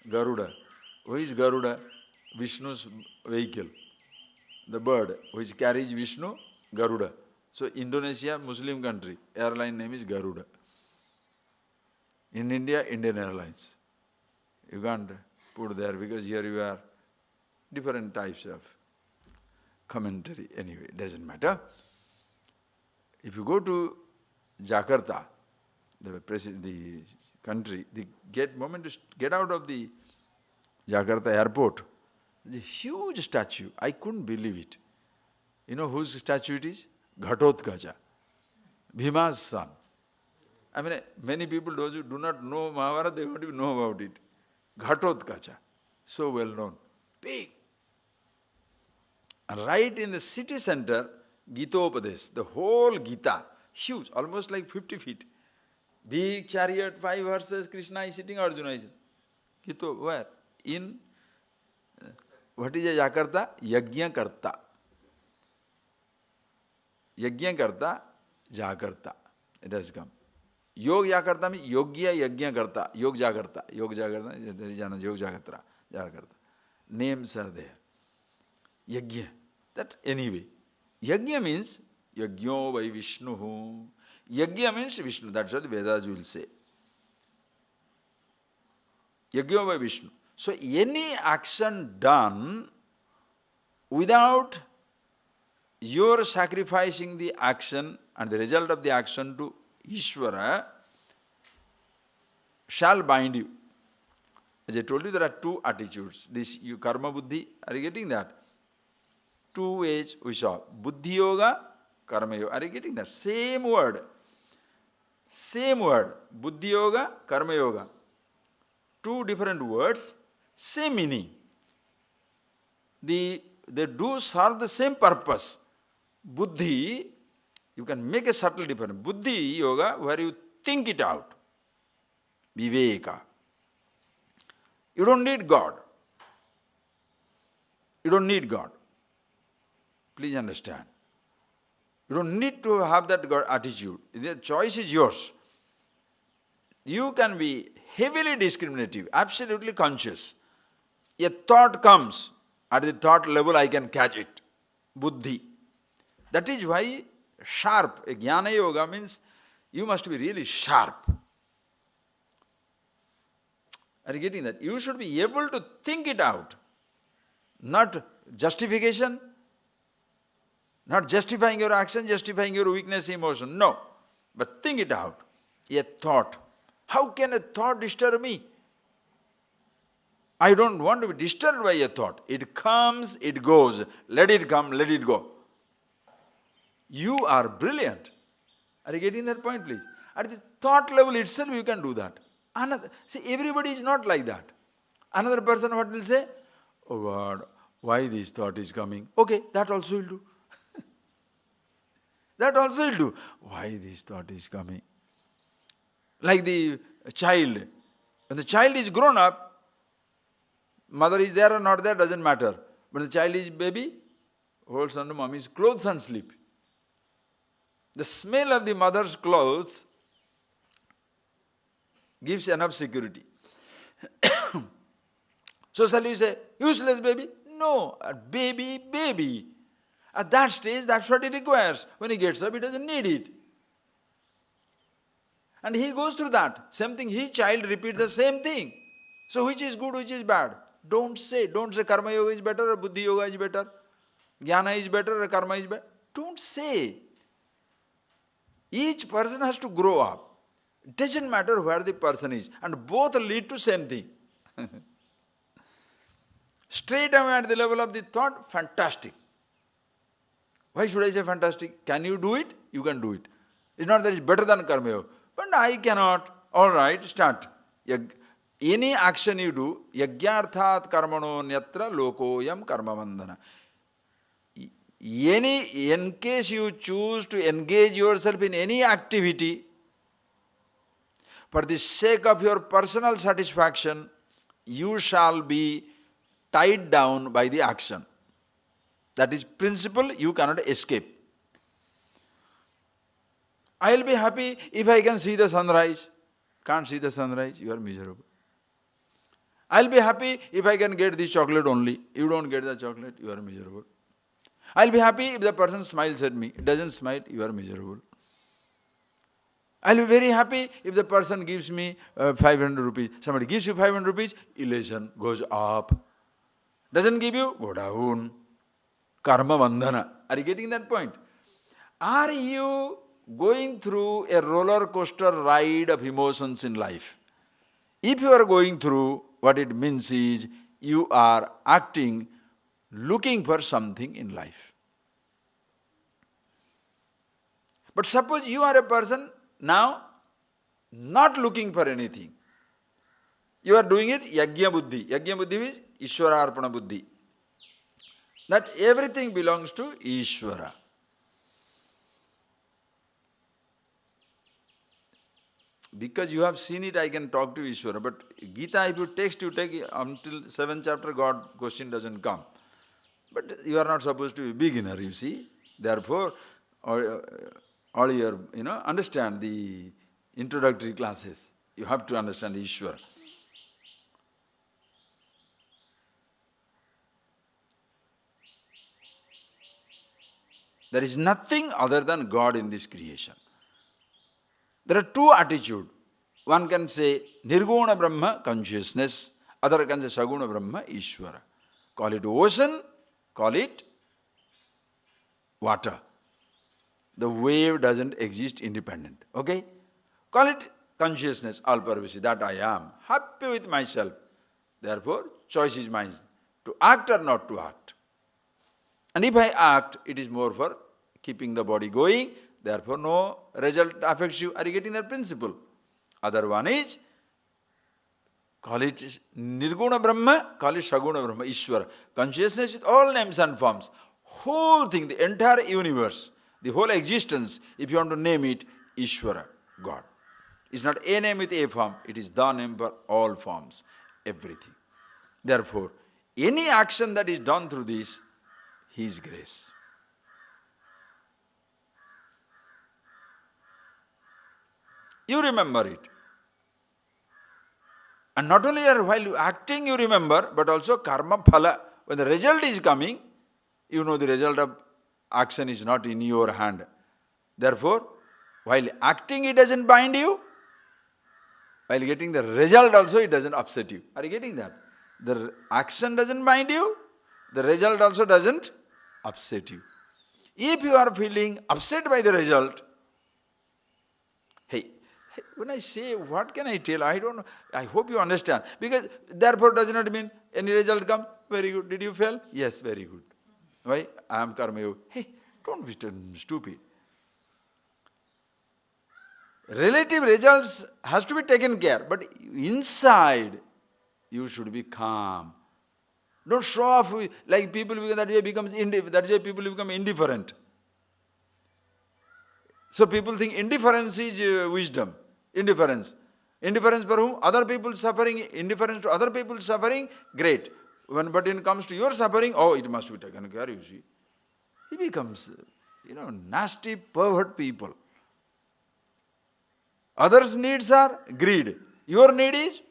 Garuda. Who is Garuda? Vishnu's vehicle. The bird which carries Vishnu, Garuda. So Indonesia, Muslim country, airline name is Garuda. In India, Indian Airlines. You can't put there because here you are different types of commentary. Anyway, doesn't matter. If you go to Jakarta, the country, moment to get out of the Jakarta airport, there's a huge statue. I couldn't believe it. You know whose statue it is? Ghatotkacha. Bhima's son. I mean, many people, those who do not know Mahabharata, they won't even know about it. Ghatotkacha, so well known, big. And right in the city center, Gitopadesh, the whole Gita, huge, almost like 50 feet. Big chariot, 5 horses, Krishna is sitting, Arjuna is sitting. Gito, where? In, what is a Jakarta? Yajnakarta. Yajnakarta, Jakarta. It has come. Yog Jakarta means Yogya Yajnakarta, Yog Jakarta. Yog Jakarta, there is another Yog Jakarta, Jakarta. Names are there. Yajna. That anyway. Yajna means Yajno by Vishnu. Yajna means Vishnu. That's what the Vedas will say. Yajna by Vishnu. So any action done without your sacrificing the action and the result of the action to Ishvara shall bind you. As I told you, there are two attitudes. This you karma buddhi, are you getting that? Two ways we saw. Buddhi yoga, karma yoga. Are you getting that? Same word. Same word. Buddhi yoga, karma yoga. Two different words, same meaning. They do serve the same purpose. Buddhi, you can make a subtle difference. Buddhi yoga, where you think it out. Viveka. You don't need God. You don't need God. Please understand. You don't need to have that God attitude. The choice is yours. You can be heavily discriminative, absolutely conscious. A thought comes, at the thought level I can catch it. Buddhi. That is why sharp, a jnana yoga means you must be really sharp. Are you getting that? You should be able to think it out. Not justification, not justifying your action, justifying your weakness, emotion. No. But think it out. A thought. How can a thought disturb me? I don't want to be disturbed by a thought. It comes, it goes. Let it come, let it go. You are brilliant. Are you getting that point, please? At the thought level itself, you can do that. See, everybody is not like that. Another person, what will say? Oh God, why this thought is coming? Okay, that also will do. That also will do. Why this thought is coming? Like the child. When the child is grown up, mother is there or not there, doesn't matter. When the child is baby, holds onto mommy's clothes and sleep. The smell of the mother's clothes gives enough security. So shall you say, useless baby? No, a baby. At that stage, that's what he requires. When he gets up, he doesn't need it. And he goes through that. Same thing, his child repeats the same thing. So which is good, which is bad? Don't say karma yoga is better or buddhi yoga is better. Jnana is better or karma is better. Don't say. Each person has to grow up. It doesn't matter where the person is. And both lead to same thing. Straight away at the level of the thought, fantastic. Why should I say fantastic? Can you do it? You can do it. It's not that it's better than karma yoga. But I cannot. All right, start. Any action you do, yagyarthat karmano nyatra lokoyam karma bandhana. In case you choose to engage yourself in any activity, for the sake of your personal satisfaction, you shall be tied down by the action. That is principle, you cannot escape. I will be happy if I can see the sunrise. Can't see the sunrise, you are miserable. I will be happy if I can get this chocolate only. You don't get the chocolate, you are miserable. I will be happy if the person smiles at me. Doesn't smile, you are miserable. I will be very happy if the person gives me 500 rupees. Somebody gives you 500 rupees, elation goes up. Doesn't give you, go down. Karma bandhana. Are you getting that point? Are you going through a roller coaster ride of emotions in life? If you are going through, what it means is you are acting, looking for something in life. But suppose you are a person now not looking for anything. You are doing it yajna buddhi. Yajna buddhi is Ishvara arpana buddhi. That everything belongs to Ishvara. Because you have seen it, I can talk to Ishvara. But Gita, if you text, you take until 7th chapter, God question doesn't come. But you are not supposed to be a beginner, you see. Therefore, all your, understand the introductory classes. You have to understand Ishvara. There is nothing other than God in this creation. There are two attitudes. One can say Nirguna Brahma, consciousness. Other can say Saguna Brahma, Ishvara. Call it ocean, call it water. The wave doesn't exist independent. Okay? Call it consciousness, all-pervasive, that I am. Happy with myself. Therefore, choice is mine. To act or not to act. And if I act, it is more for keeping the body going. Therefore, no result affects you. Are you getting that principle? Other one is, call it Nirguna Brahma, call it Saguna Brahma, Ishvara. Consciousness with all names and forms. Whole thing, the entire universe, the whole existence, if you want to name it, Ishvara, God. It's not a name with a form, it is the name for all forms, everything. Therefore, any action that is done through this, His grace. You remember it. And not only while you acting you remember, but also karma phala. When the result is coming, you know the result of action is not in your hand. Therefore, while acting it doesn't bind you, while getting the result also it doesn't upset you. Are you getting that? The action doesn't bind you, the result also doesn't upset you. If you are feeling upset by the result, hey, when I say, what can I tell? I don't know. I hope you understand. Because therefore does not mean any result come. Very good. Did you fail? Yes, very good. Why? I am karma yoga. Hey, don't be stupid. Relative results has to be taken care. But inside, you should be calm. Don't show off like people, that way people become indifferent. So people think indifference is wisdom. Indifference. Indifference for whom? Other people suffering. Indifference to other people suffering, great. But when it comes to your suffering, oh, it must be taken care, you see. He becomes, nasty, pervert people. Others' needs are greed. Your need is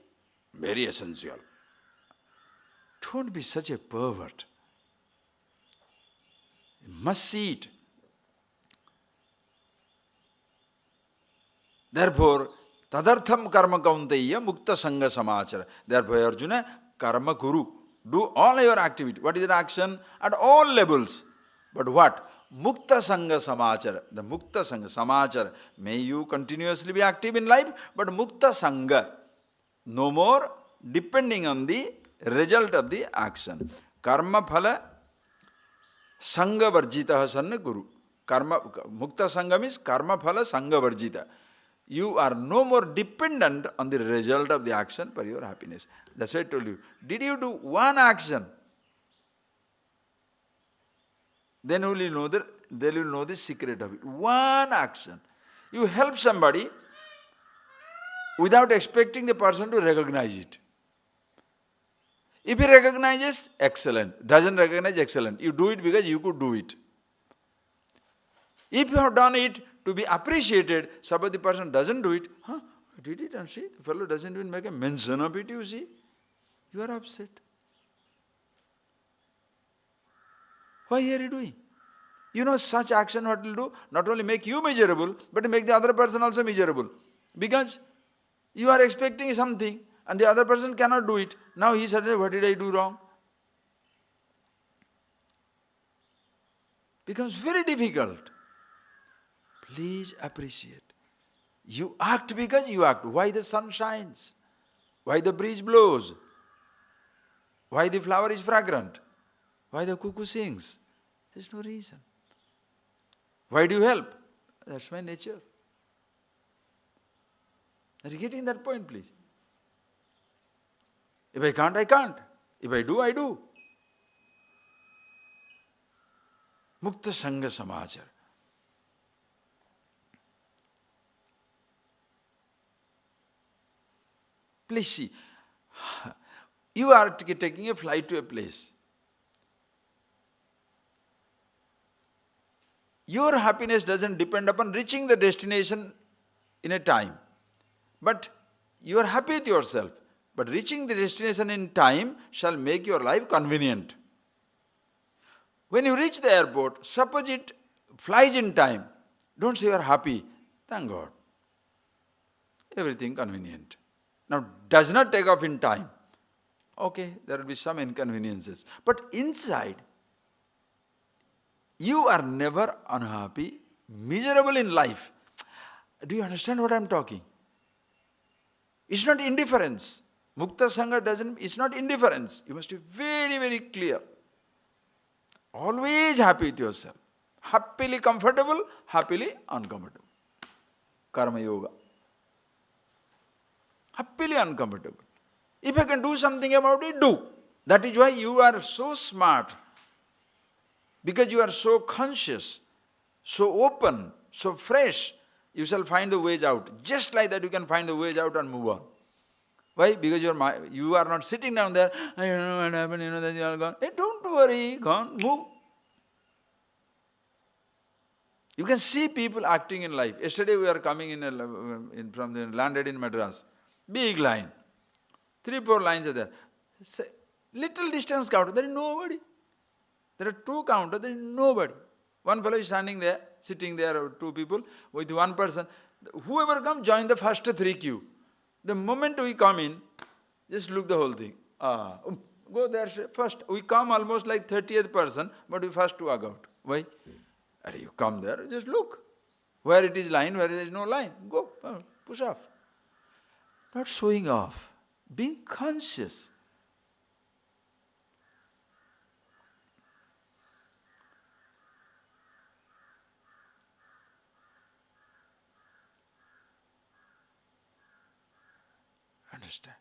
very essential. Don't be such a pervert. You must see it. Therefore, tadartham karma kaunteya mukta sangha samachara. Therefore, Arjuna, karma kuru. Do all your activity. What is that action? At all levels. But what? Mukta sangha samachara. The mukta sangha samachara. May you continuously be active in life, but mukta sangha. No more depending on the result of the action. Karma phala sangha varjita sanna guru. Karma, mukta sangha means karma phala sangha varjita. You are no more dependent on the result of the action for your happiness. That's why I told you. Did you do one action? Then they will know the secret of it. One action. You help somebody without expecting the person to recognize it. If he recognizes, excellent. Doesn't recognize, excellent. You do it because you could do it. If you have done it to be appreciated, suppose the person doesn't do it, I did it, and see, the fellow doesn't even make a mention of it, you see. You are upset. Why are you doing? You know such action what will do? Not only make you miserable, but make the other person also miserable. Because you are expecting something and the other person cannot do it. Now he said, what did I do wrong? Becomes very difficult. Please appreciate. You act because you act. Why the sun shines? Why the breeze blows? Why the flower is fragrant? Why the cuckoo sings? There's no reason. Why do you help? That's my nature. Are you getting that point, please? If I can't, I can't. If I do, I do. Mukta Sangha Samachar. Please see, you are taking a flight to a place. Your happiness doesn't depend upon reaching the destination in a time. But you are happy with yourself. But reaching the destination in time shall make your life convenient. When you reach the airport, suppose it flies in time. Don't say you are happy. Thank God. Everything convenient. Now, does not take off in time. Okay, there will be some inconveniences. But inside, you are never unhappy, miserable in life. Do you understand what I am talking? It's not indifference. Mukta Sangha it's not indifference. You must be very, very clear. Always happy with yourself. Happily comfortable, happily uncomfortable. Karma Yoga. Happily uncomfortable. If I can do something about it, do. That is why you are so smart. Because you are so conscious, so open, so fresh, you shall find the ways out. Just like that you can find the ways out and move on. Why? Because you are not sitting down there, I don't know what happened, that you are gone. Hey, don't worry, gone, move. You can see people acting in life. Yesterday we are coming landed in Madras. Big line. 3-4 lines are there. Little distance counter, there is nobody. There are 2 counters, there is nobody. One fellow is standing there, sitting there, or 2 people, with 1 person. Whoever comes, join the first 3 queue. The moment we come in, just look the whole thing. Go there first. We come almost like 30th person, but we first walk out. Why? You come there, just look. Where it is line, where there is no line. Go, push off. Not showing off. Being conscious. Understand?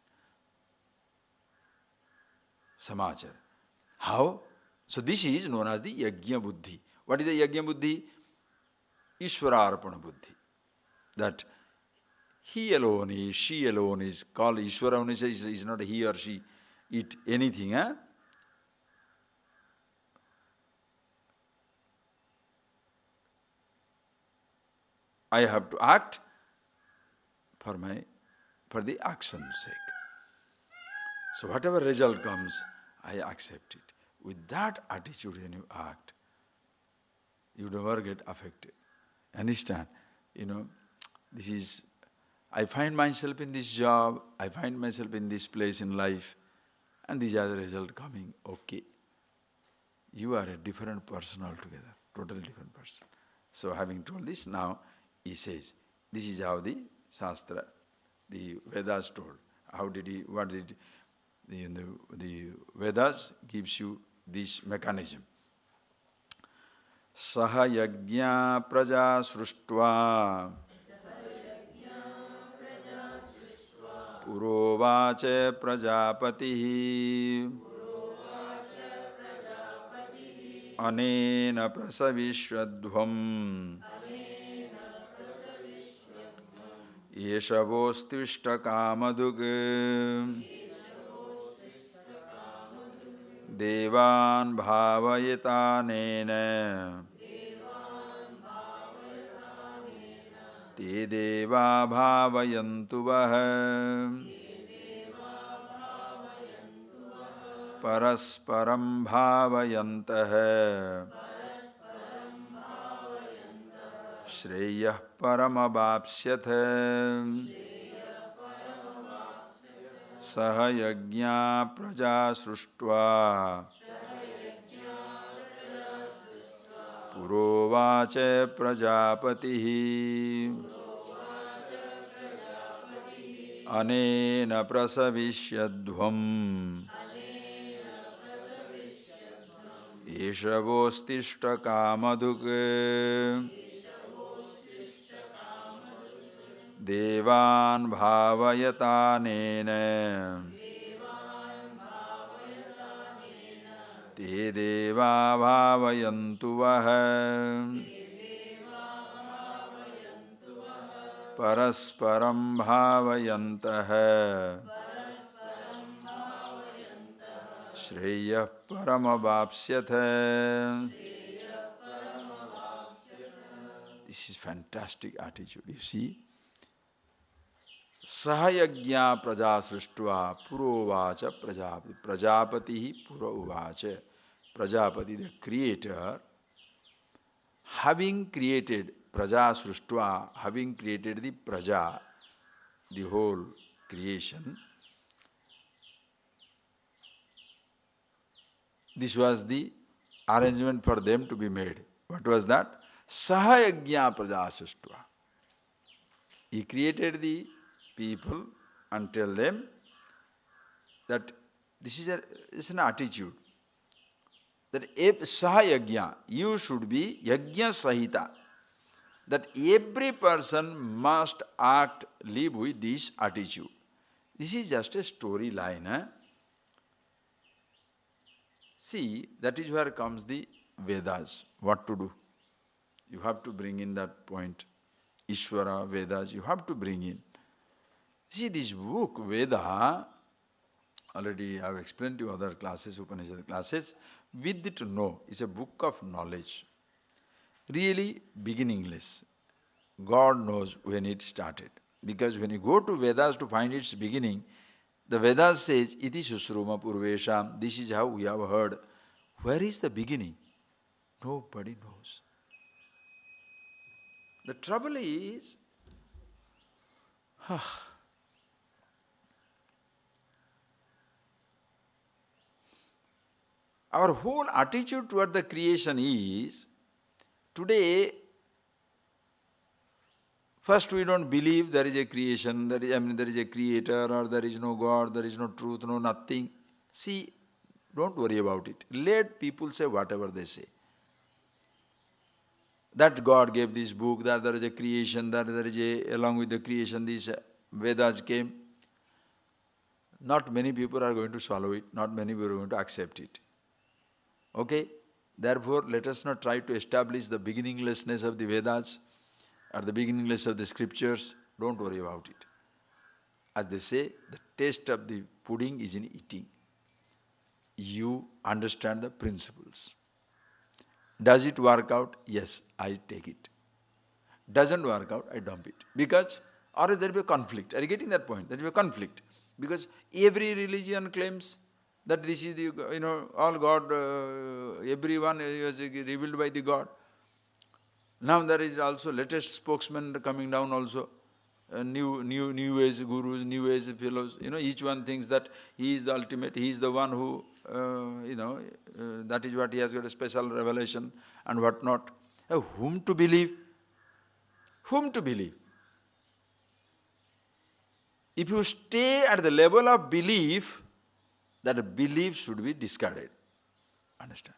Samachar. How? So this is known as the Yajna Buddhi. What is the Yajna Buddhi? Ishwararpana Buddhi. That he alone is, she alone is, called Ishvara only says is not he or she, it anything. I have to act for the action's sake. So whatever result comes, I accept it. With that attitude when you act, you never get affected. Understand? This is, I find myself in this job, I find myself in this place in life, and these are the results coming. Okay. You are a different person altogether, totally different person. So having told this, now he says, this is how the Shastra, the Vedas told. The Vedas gives you this mechanism. Saha yajna praja sruštva purovache prajapatihi anena prasavishwadhvam yeshavostvishta kamadug devan bhavayetanena te deva bhavayantu vah parasparam bhavayantah Shreyah paramabhapsyat saha yajna praja sruštva purovache prajapatihi anena prasavishyadhvam eshavostishta kamaduk devan bhavayatanena te deva bhavayantu vaha parasparam bhavayantaha Shreya paramavapsyatha. This is fantastic attitude. You see, sahayagya praja srishtva purovacha prajapati. Prajapati purovacha. Prajapati, the creator, having created praja srishtva, having created the praja, the whole creation, this was the arrangement for them to be made. What was that? Sahayagya praja srishtva. He created the people and tell them that this is an attitude. That sahayagya, you should be yajna sahita. That every person must live with this attitude. This is just a storyline. See, that is where comes the Vedas. What to do? You have to bring in that point. Ishvara, Vedas, you have to bring in. See, this book, Veda, already I have explained to other classes, Upanishad classes, with it to know, is a book of knowledge. Really beginningless. God knows when it started. Because when you go to Vedas to find its beginning, the Vedas says, Iti Shusruma Purvesham, this is how we have heard. Where is the beginning? Nobody knows. The trouble is, our whole attitude toward the creation is, today, first we don't believe there is a creation, there is a creator, or there is no God, there is no truth, no nothing. See, don't worry about it. Let people say whatever they say. That God gave this book, that there is a creation, that there is along with the creation, these Vedas came. Not many people are going to swallow it, not many people are going to accept it. Okay? Therefore, let us not try to establish the beginninglessness of the Vedas or the beginninglessness of the scriptures. Don't worry about it. As they say, the taste of the pudding is in eating. You understand the principles. Does it work out? Yes, I take it. Doesn't work out, I dump it. Because, or there will be a conflict. Are you getting that point? There will be a conflict. Because every religion claims that this is the, all God, everyone is revealed by the God. Now there is also latest spokesman coming down also. New age gurus, new age fellows. Each one thinks that he is the ultimate, he is the one who, that is what he has got a special revelation and what not. Whom to believe? Whom to believe? If you stay at the level of belief, that belief should be discarded. Understand?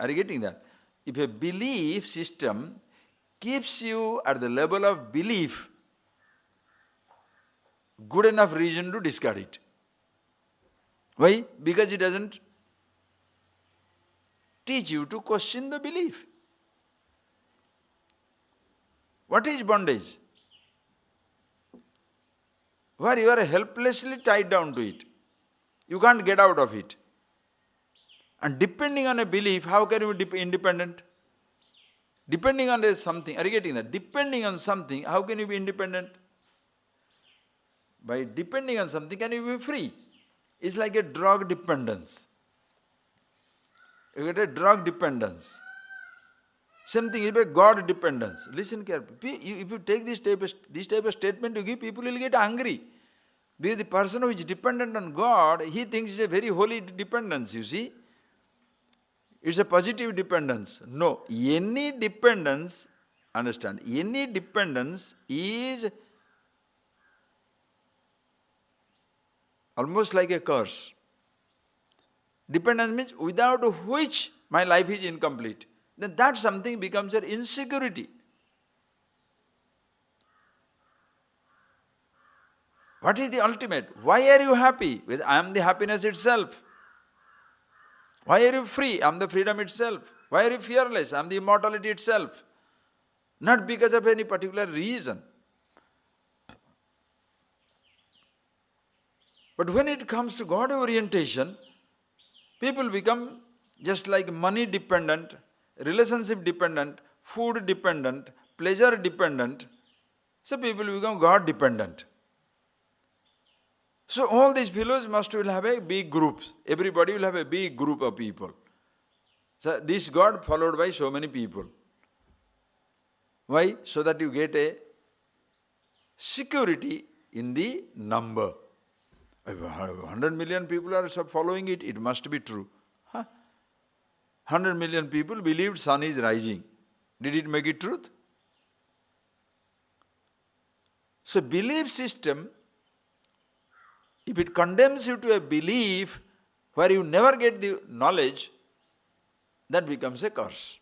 Are you getting that? If a belief system keeps you at the level of belief, good enough reason to discard it. Why? Because it doesn't teach you to question the belief. What is bondage? Where you are helplessly tied down to it. You can't get out of it. And depending on a belief, how can you be independent? Depending on something, are you getting that? Depending on something, how can you be independent? By depending on something, can you be free? It's like a drug dependence. You get a drug dependence. Something is a God dependence. Listen carefully. If you take this type of statement you give, people will get angry. Because the person who is dependent on God, he thinks it's a very holy dependence, you see. It's a positive dependence. No, any dependence, understand, any dependence is almost like a curse. Dependence means without which my life is incomplete. Then that something becomes an insecurity. What is the ultimate? Why are you happy? I am the happiness itself. Why are you free? I am the freedom itself. Why are you fearless? I am the immortality itself. Not because of any particular reason. But when it comes to God orientation, people become just like money dependent, relationship dependent, food dependent, pleasure dependent. So people become God dependent. So all these fellows will have a big group. Everybody will have a big group of people. So this God followed by so many people. Why? So that you get a security in the number. 100 million people are following it, it must be true. 100 million people believed sun is rising. Did it make it truth? So belief system, if it condemns you to a belief where you never get the knowledge, that becomes a curse.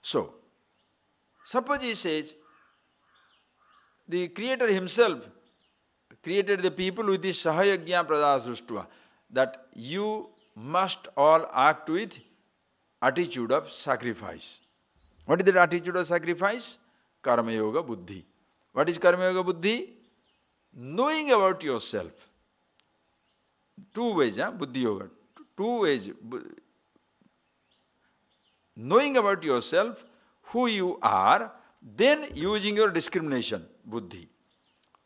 So, suppose he says, the Creator himself created the people with the Sahayagya Pradasruštva, that you must all act with attitude of sacrifice. What is that attitude of sacrifice? Karma Yoga Buddhi. What is Karma Yoga Buddhi? Knowing about yourself. Two ways, Buddhi Yoga. Two ways. Knowing about yourself, who you are, then using your discrimination, Buddhi.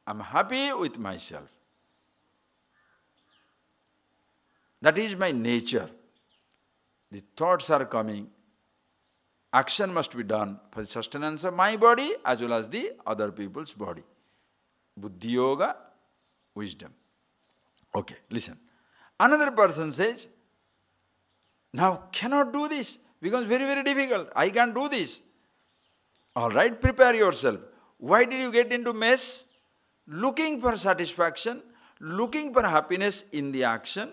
I am happy with myself. That is my nature. The thoughts are coming. Action must be done for the sustenance of my body as well as the other people's body. Buddhi Yoga, wisdom. Okay, listen. Another person says, now cannot do this. Becomes very, very difficult. I can't do this. All right, prepare yourself. Why did you get into mess? Looking for satisfaction, looking for happiness in the action,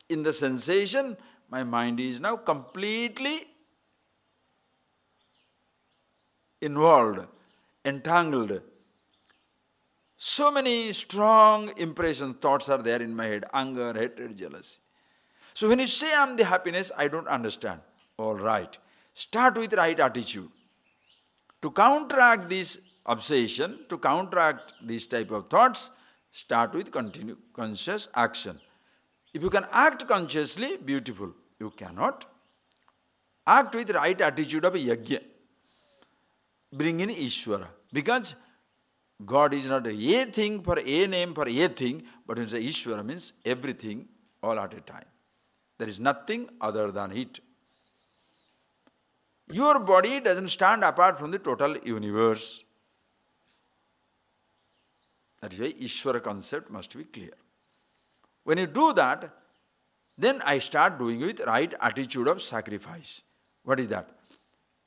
in the sensation. My mind is now completely involved, entangled. So many strong impressions, thoughts are there in my head. Anger, hatred, jealousy. So when you say I am the happiness, I don't understand. All right. Start with right attitude. To counteract this obsession, to counteract these type of thoughts, start with conscious action. If you can act consciously, beautiful. You cannot. Act with right attitude of yajna. Bring in Ishvara. Because God is not a thing for a name for a thing, but when say Ishvara means everything all at a time. There is nothing other than it. Your body doesn't stand apart from the total universe. That is why Ishvara concept must be clear. When you do that, then I start doing with right attitude of sacrifice. What is that?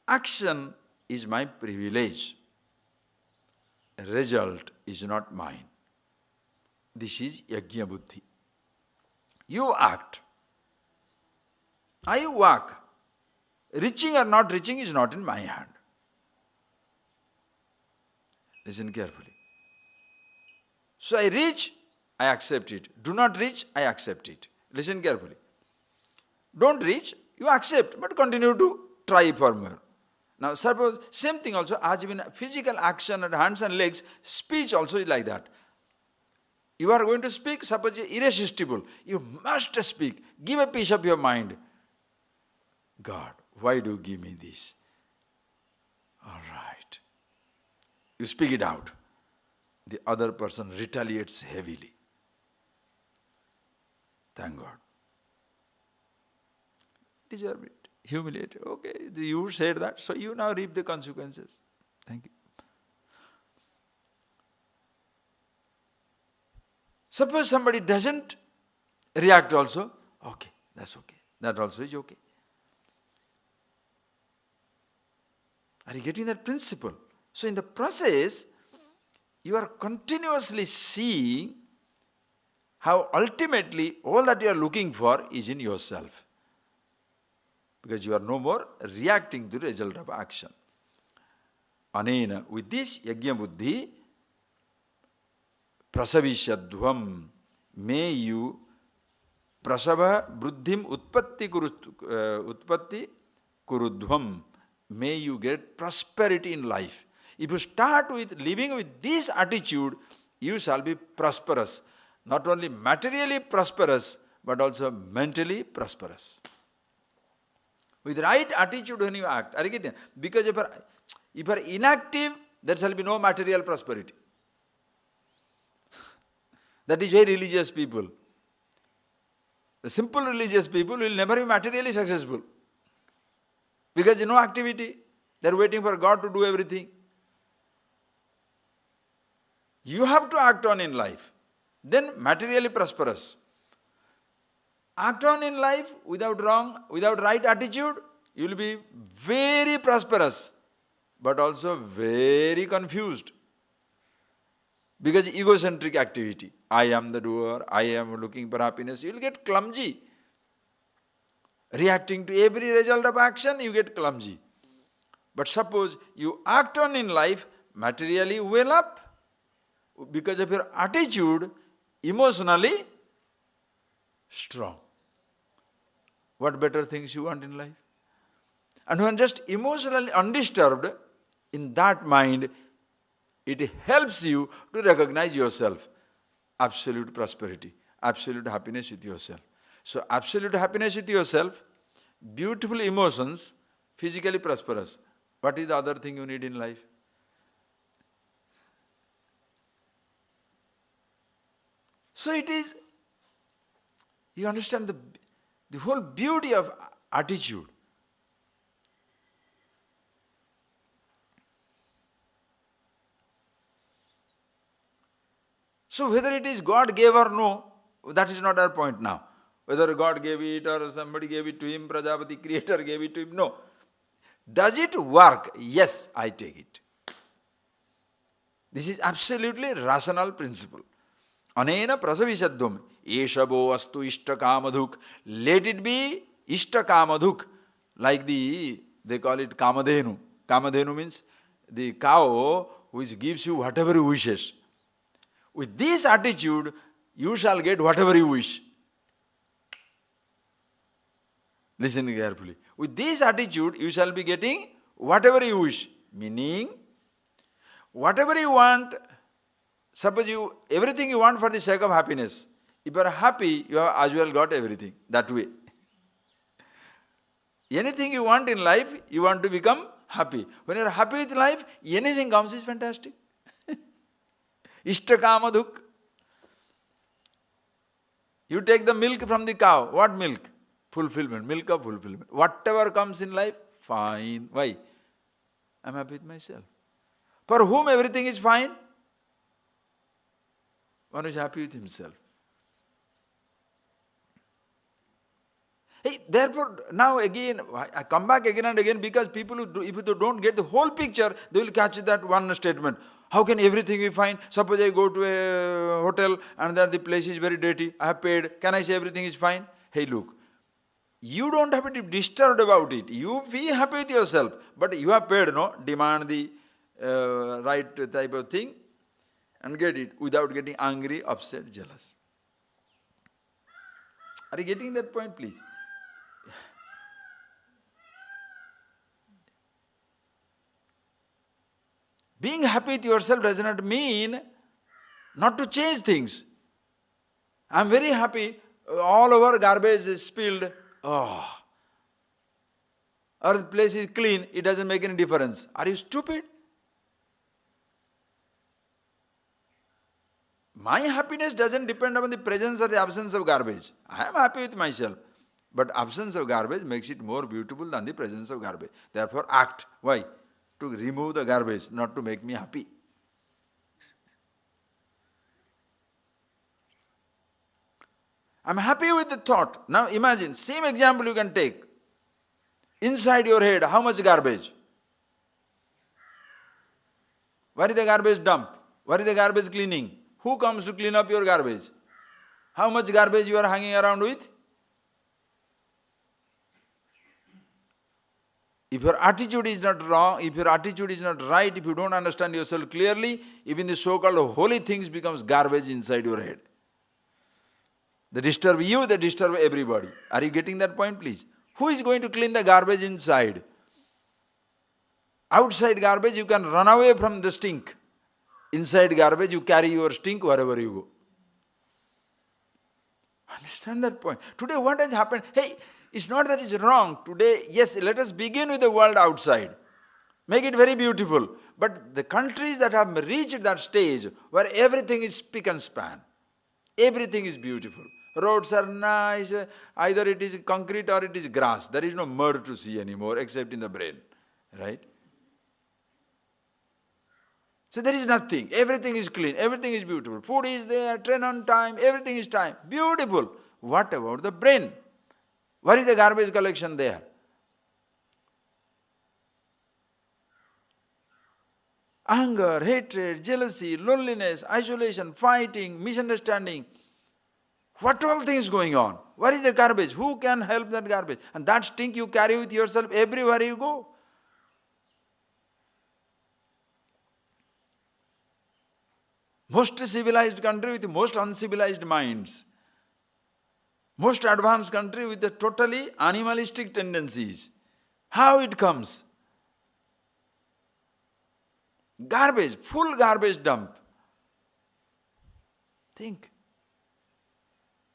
Action is my privilege. Result is not mine. This is Yajna Buddhi. You act. I walk. Reaching or not reaching is not in my hand. Listen carefully. So I reach, I accept it. Do not reach, I accept it. Listen carefully. Don't reach, you accept, but continue to try for more. Now suppose, same thing also, as in physical action and hands and legs, speech also is like that. You are going to speak, suppose irresistible. You must speak. Give a piece of your mind. God, why do you give me this? All right. You speak it out. The other person retaliates heavily. Thank God. Deserve it. Humiliate. Okay, you said that, so you now reap the consequences. Thank you. Suppose somebody doesn't react also. Okay, that's okay. That also is okay. Are you getting that principle? So in the process, you are continuously seeing how ultimately all that you are looking for is in yourself. Because you are no more reacting to the result of action. Anena, with this Yajna Buddhi, Prasavishyadhvam. May you prasava bruddhim utpatti kurudhvam. May you get prosperity in life. If you start with living with this attitude, you shall be prosperous. Not only materially prosperous, but also mentally prosperous. With right attitude when you act. Because if you are inactive, there shall be no material prosperity. That is why religious people, the simple religious people will never be materially successful. Because no activity. They are waiting for God to do everything. You have to act on in life. Then materially prosperous. Act on in life without right attitude, you will be very prosperous, but also very confused. Because egocentric activity. I am the doer, I am looking for happiness. You will get clumsy. Reacting to every result of action, you get clumsy. But suppose you act on in life, materially well up, because of your attitude, emotionally strong. What better things you want in life? And when just emotionally undisturbed, in that mind, it helps you to recognize yourself. Absolute prosperity, absolute happiness with yourself. So absolute happiness with yourself, beautiful emotions, physically prosperous. What is the other thing you need in life? So it is, you understand the whole beauty of attitude. So whether it is God gave or no, that is not our point now. Whether God gave it or somebody gave it to him, Prajapati, creator gave it to him, no. Does it work? Yes, I take it. This is absolutely rational principle. Anena prasavisaddham eshabo astu ishtakamadhuk. Let it be ishtakamadhuk. Like they call it kamadhenu. Kamadhenu means the cow which gives you whatever you wishes. With this attitude, you shall get whatever you wish. Listen carefully. With this attitude, you shall be getting whatever you wish. Meaning, whatever you want, suppose everything you want for the sake of happiness. If you are happy, you have as well got everything. That way. Anything you want in life, you want to become happy. When you are happy with life, anything comes is fantastic. Ishtakamadhuk. You take the milk from the cow. What milk? Fulfillment. Milk of fulfillment. Whatever comes in life, fine. Why? I am happy with myself. For whom everything is fine? One is happy with himself. Hey, therefore, now again, I come back again and again because people if you don't get the whole picture, they will catch that one statement. How can everything be fine? Suppose I go to a hotel and there the place is very dirty. I have paid. Can I say everything is fine? Hey, look. You don't have to be disturbed about it. You be happy with yourself. But you have paid, no? Demand the right type of thing and get it without getting angry, upset, jealous. Are you getting that point, please? Being happy with yourself does not mean not to change things. I am very happy, all over garbage is spilled. Oh. Or the place is clean, it doesn't make any difference. Are you stupid? My happiness doesn't depend on the presence or the absence of garbage. I am happy with myself. But absence of garbage makes it more beautiful than the presence of garbage. Therefore, act. Why? To remove the garbage, not to make me happy. I am happy with the thought. Now imagine, same example you can take. Inside your head, how much garbage? Where is the garbage dump? Where is the garbage cleaning? Who comes to clean up your garbage? How much garbage you are hanging around with? If your attitude is not wrong, if your attitude is not right, if you don't understand yourself clearly, even the so-called holy things becomes garbage inside your head. They disturb you, they disturb everybody. Are you getting that point, please? Who is going to clean the garbage inside? Outside garbage, you can run away from the stink. Inside garbage, you carry your stink wherever you go. Understand that point? Today what has happened? Hey, it's not that it's wrong. Today, yes, let us begin with the world outside. Make it very beautiful. But the countries that have reached that stage where everything is spick and span, everything is beautiful. Roads are nice, either it is concrete or it is grass. There is no mud to see anymore except in the brain, right? So there is nothing, everything is clean, everything is beautiful. Food is there, train on time, everything is time. Beautiful. What about the brain? Where is the garbage collection there? Anger, hatred, jealousy, loneliness, isolation, fighting, misunderstanding. What all things going on? Where is the garbage? Who can help that garbage? And that stink you carry with yourself everywhere you go. Most civilized country with the most uncivilized minds. Most advanced country with the totally animalistic tendencies. How it comes? Garbage, full garbage dump. Think.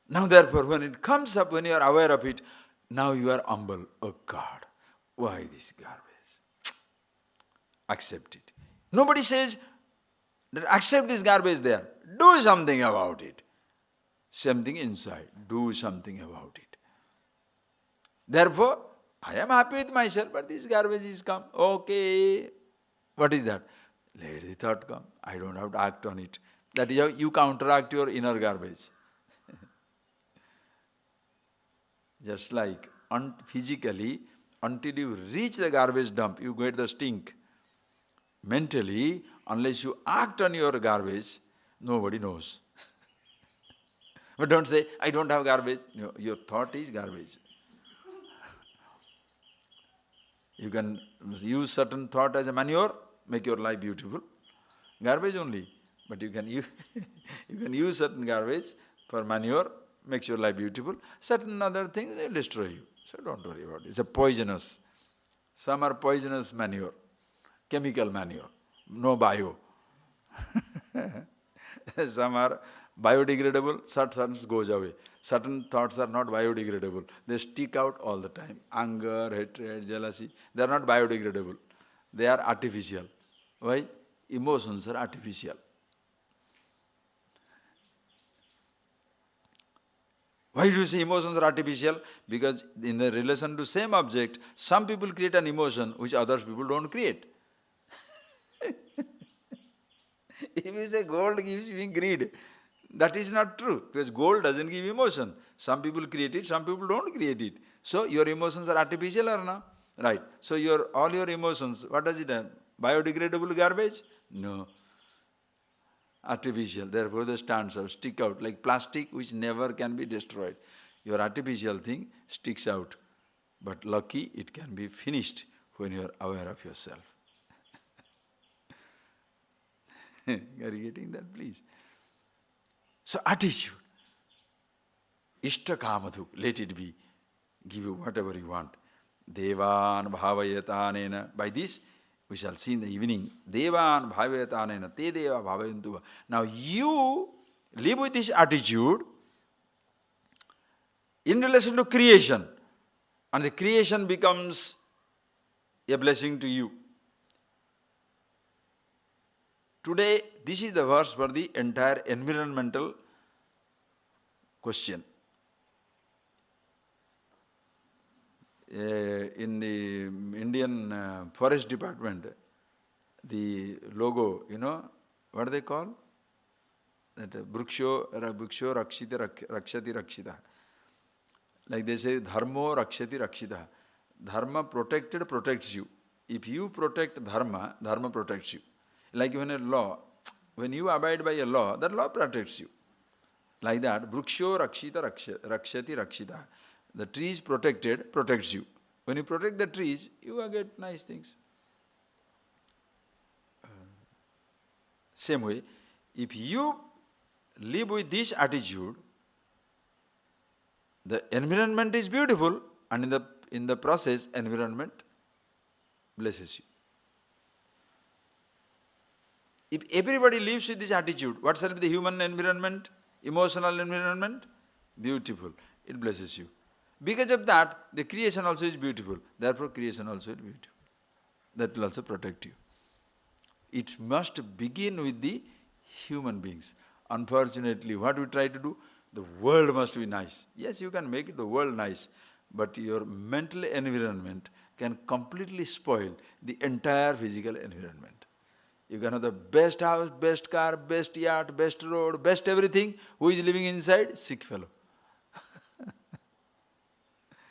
Now therefore, when it comes up, when you are aware of it, now you are humble. Oh God, why this garbage? Accept it. Nobody says, accept this garbage there. Do something about it. Same thing inside. Do something about it. Therefore, I am happy with myself, but this garbage is come. Okay. What is that? Let the thought come. I don't have to act on it. That is how you counteract your inner garbage. Just like physically, until you reach the garbage dump, you get the stink. Mentally, unless you act on your garbage, nobody knows. But don't say, I don't have garbage. No, your thought is garbage. You can use certain thought as a manure, make your life beautiful. Garbage only. But you can use, you can use certain garbage for manure, makes your life beautiful. Certain other things will destroy you. So don't worry about it. It's a poisonous. Some are poisonous manure, chemical manure, no bio. Some are biodegradable, certain goes away. Certain thoughts are not biodegradable. They stick out all the time. Anger, hatred, jealousy, they are not biodegradable. They are artificial. Why? Emotions are artificial. Why do you say emotions are artificial? Because in the relation to same object, some people create an emotion which other people don't create. If you say gold gives you greed, that is not true, because gold doesn't give emotion. Some people create it, some people don't create it. So your emotions are artificial or no? Right. So all your emotions, what does it have? Biodegradable garbage? No. Artificial. Therefore they stand out, stick out, like plastic which never can be destroyed. Your artificial thing sticks out. But lucky it can be finished when you are aware of yourself. Are you getting that, please? So attitude. Ishta kamadhuk, let it be. Give you whatever you want. Devan bhavayatanena. By this, we shall see in the evening. Devan bhavayatanena, te deva bhavayantuva. Now you live with this attitude in relation to creation. And the creation becomes a blessing to you. Today, this is the verse for the entire environmental question. In the Indian Forest Department, the logo, what do they call? That Bruksho Rakshita Rakshati Rakshita. Like they say, Dharmo Rakshati Rakshita. Dharma protected protects you. If you protect Dharma, Dharma protects you. Like when a law, when you abide by a law, that law protects you. Like that, Bruksho Rakshita Rakshati Rakshita. The tree is protected, protects you. When you protect the trees, you will get nice things. Same way, if you live with this attitude, the environment is beautiful, and in the process, environment blesses you. If everybody lives with this attitude, what shall be the human environment, emotional environment? Beautiful. It blesses you. Because of that, the creation also is beautiful. Therefore, creation also is beautiful. That will also protect you. It must begin with the human beings. Unfortunately, what we try to do? The world must be nice. Yes, you can make the world nice, but your mental environment can completely spoil the entire physical environment. You can have the best house, best car, best yacht, best road, best everything. Who is living inside? Sick fellow.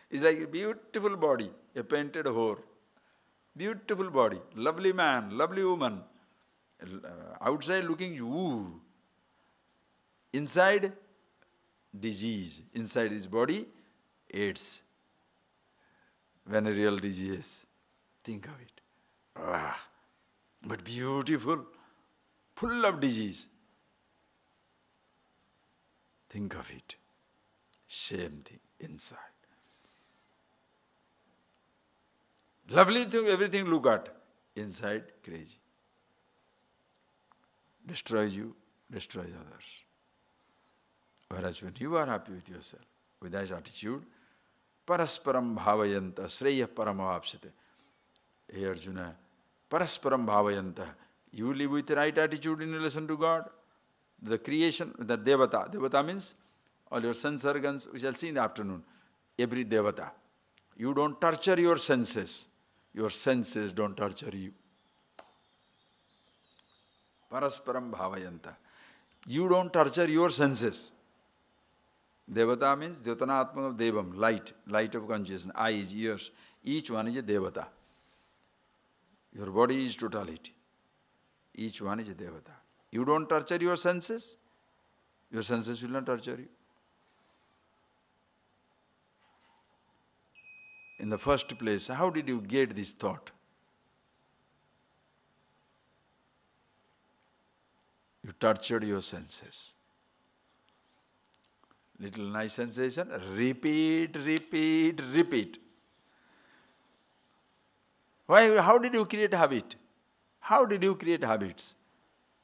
It's like a beautiful body, a painted whore. Beautiful body, lovely man, lovely woman. Outside looking, ooh. Inside, disease. Inside his body, AIDS. Venereal disease. Think of it. Ah. But beautiful, full of disease. Think of it. Same thing inside. Lovely thing, everything look at. Inside, crazy. Destroys you, destroys others. Whereas when you are happy with yourself, with that attitude, parasparam bhavayanta sreya paramavapsate. Hey Arjuna, parasparam bhavayanta. You live with the right attitude in relation to God. The creation, the devata. Devata means all your sense organs, we shall see in the afternoon. Every devata. You don't torture your senses. Your senses don't torture you. Parasparam bhavayanta. You don't torture your senses. Devata means Devatana Atma of Devam, light, light of consciousness, eyes, ears. Each one is a Devata. Your body is totality. Each one is a Devata. You don't torture your senses will not torture you. In the first place, how did you get this thought? You tortured your senses. Little nice sensation, repeat, repeat, repeat. Why? How did you create habit? How did you create habits?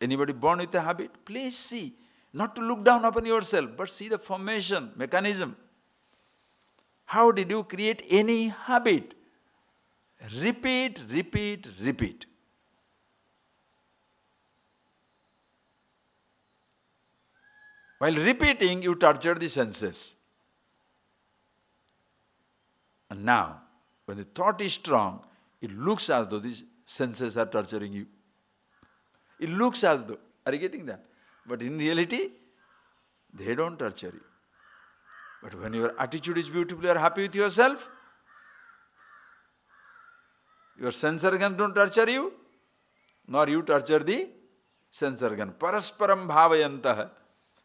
Anybody born with a habit? Please see. Not to look down upon yourself, but see the formation, mechanism. How did you create any habit? Repeat, repeat, repeat. While repeating, you torture the senses. And now, when the thought is strong, it looks as though these senses are torturing you. It looks as though. Are you getting that? But in reality, they don't torture you. But when your attitude is beautiful, you are happy with yourself, your sense organs don't torture you, nor you torture the sense organ. Parasparam bhavayantah.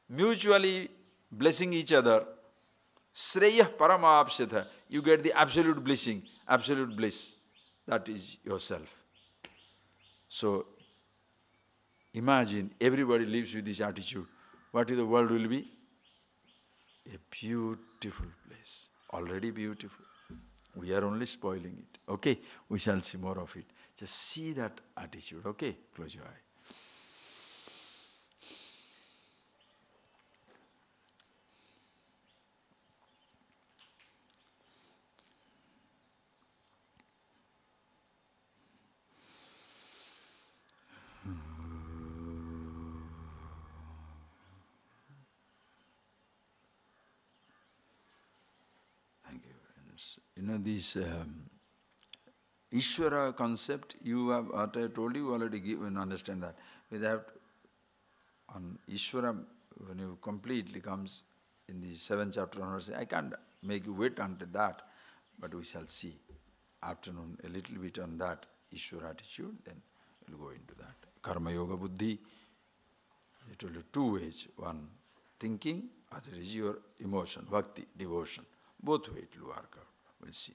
Mutually blessing each other. Sreyah paramapshatha. You get the absolute blessing, absolute bliss. That is yourself. So, imagine everybody lives with this attitude. What is the world will be? A beautiful place. Already beautiful. We are only spoiling it. Okay? We shall see more of it. Just see that attitude. Okay? Close your eye. You know, this Ishvara concept, you have, what I told you already, given, understand that. Because I have to, on Ishvara, when you completely comes in the 7th chapter onwards, I can't make you wait until that, but we shall see. Afternoon, a little bit on that Ishvara attitude, then we'll go into that. Karma Yoga Buddhi, I told you 2 ways. One, thinking, other is your emotion, bhakti, devotion. Both ways it will work out. We'll see.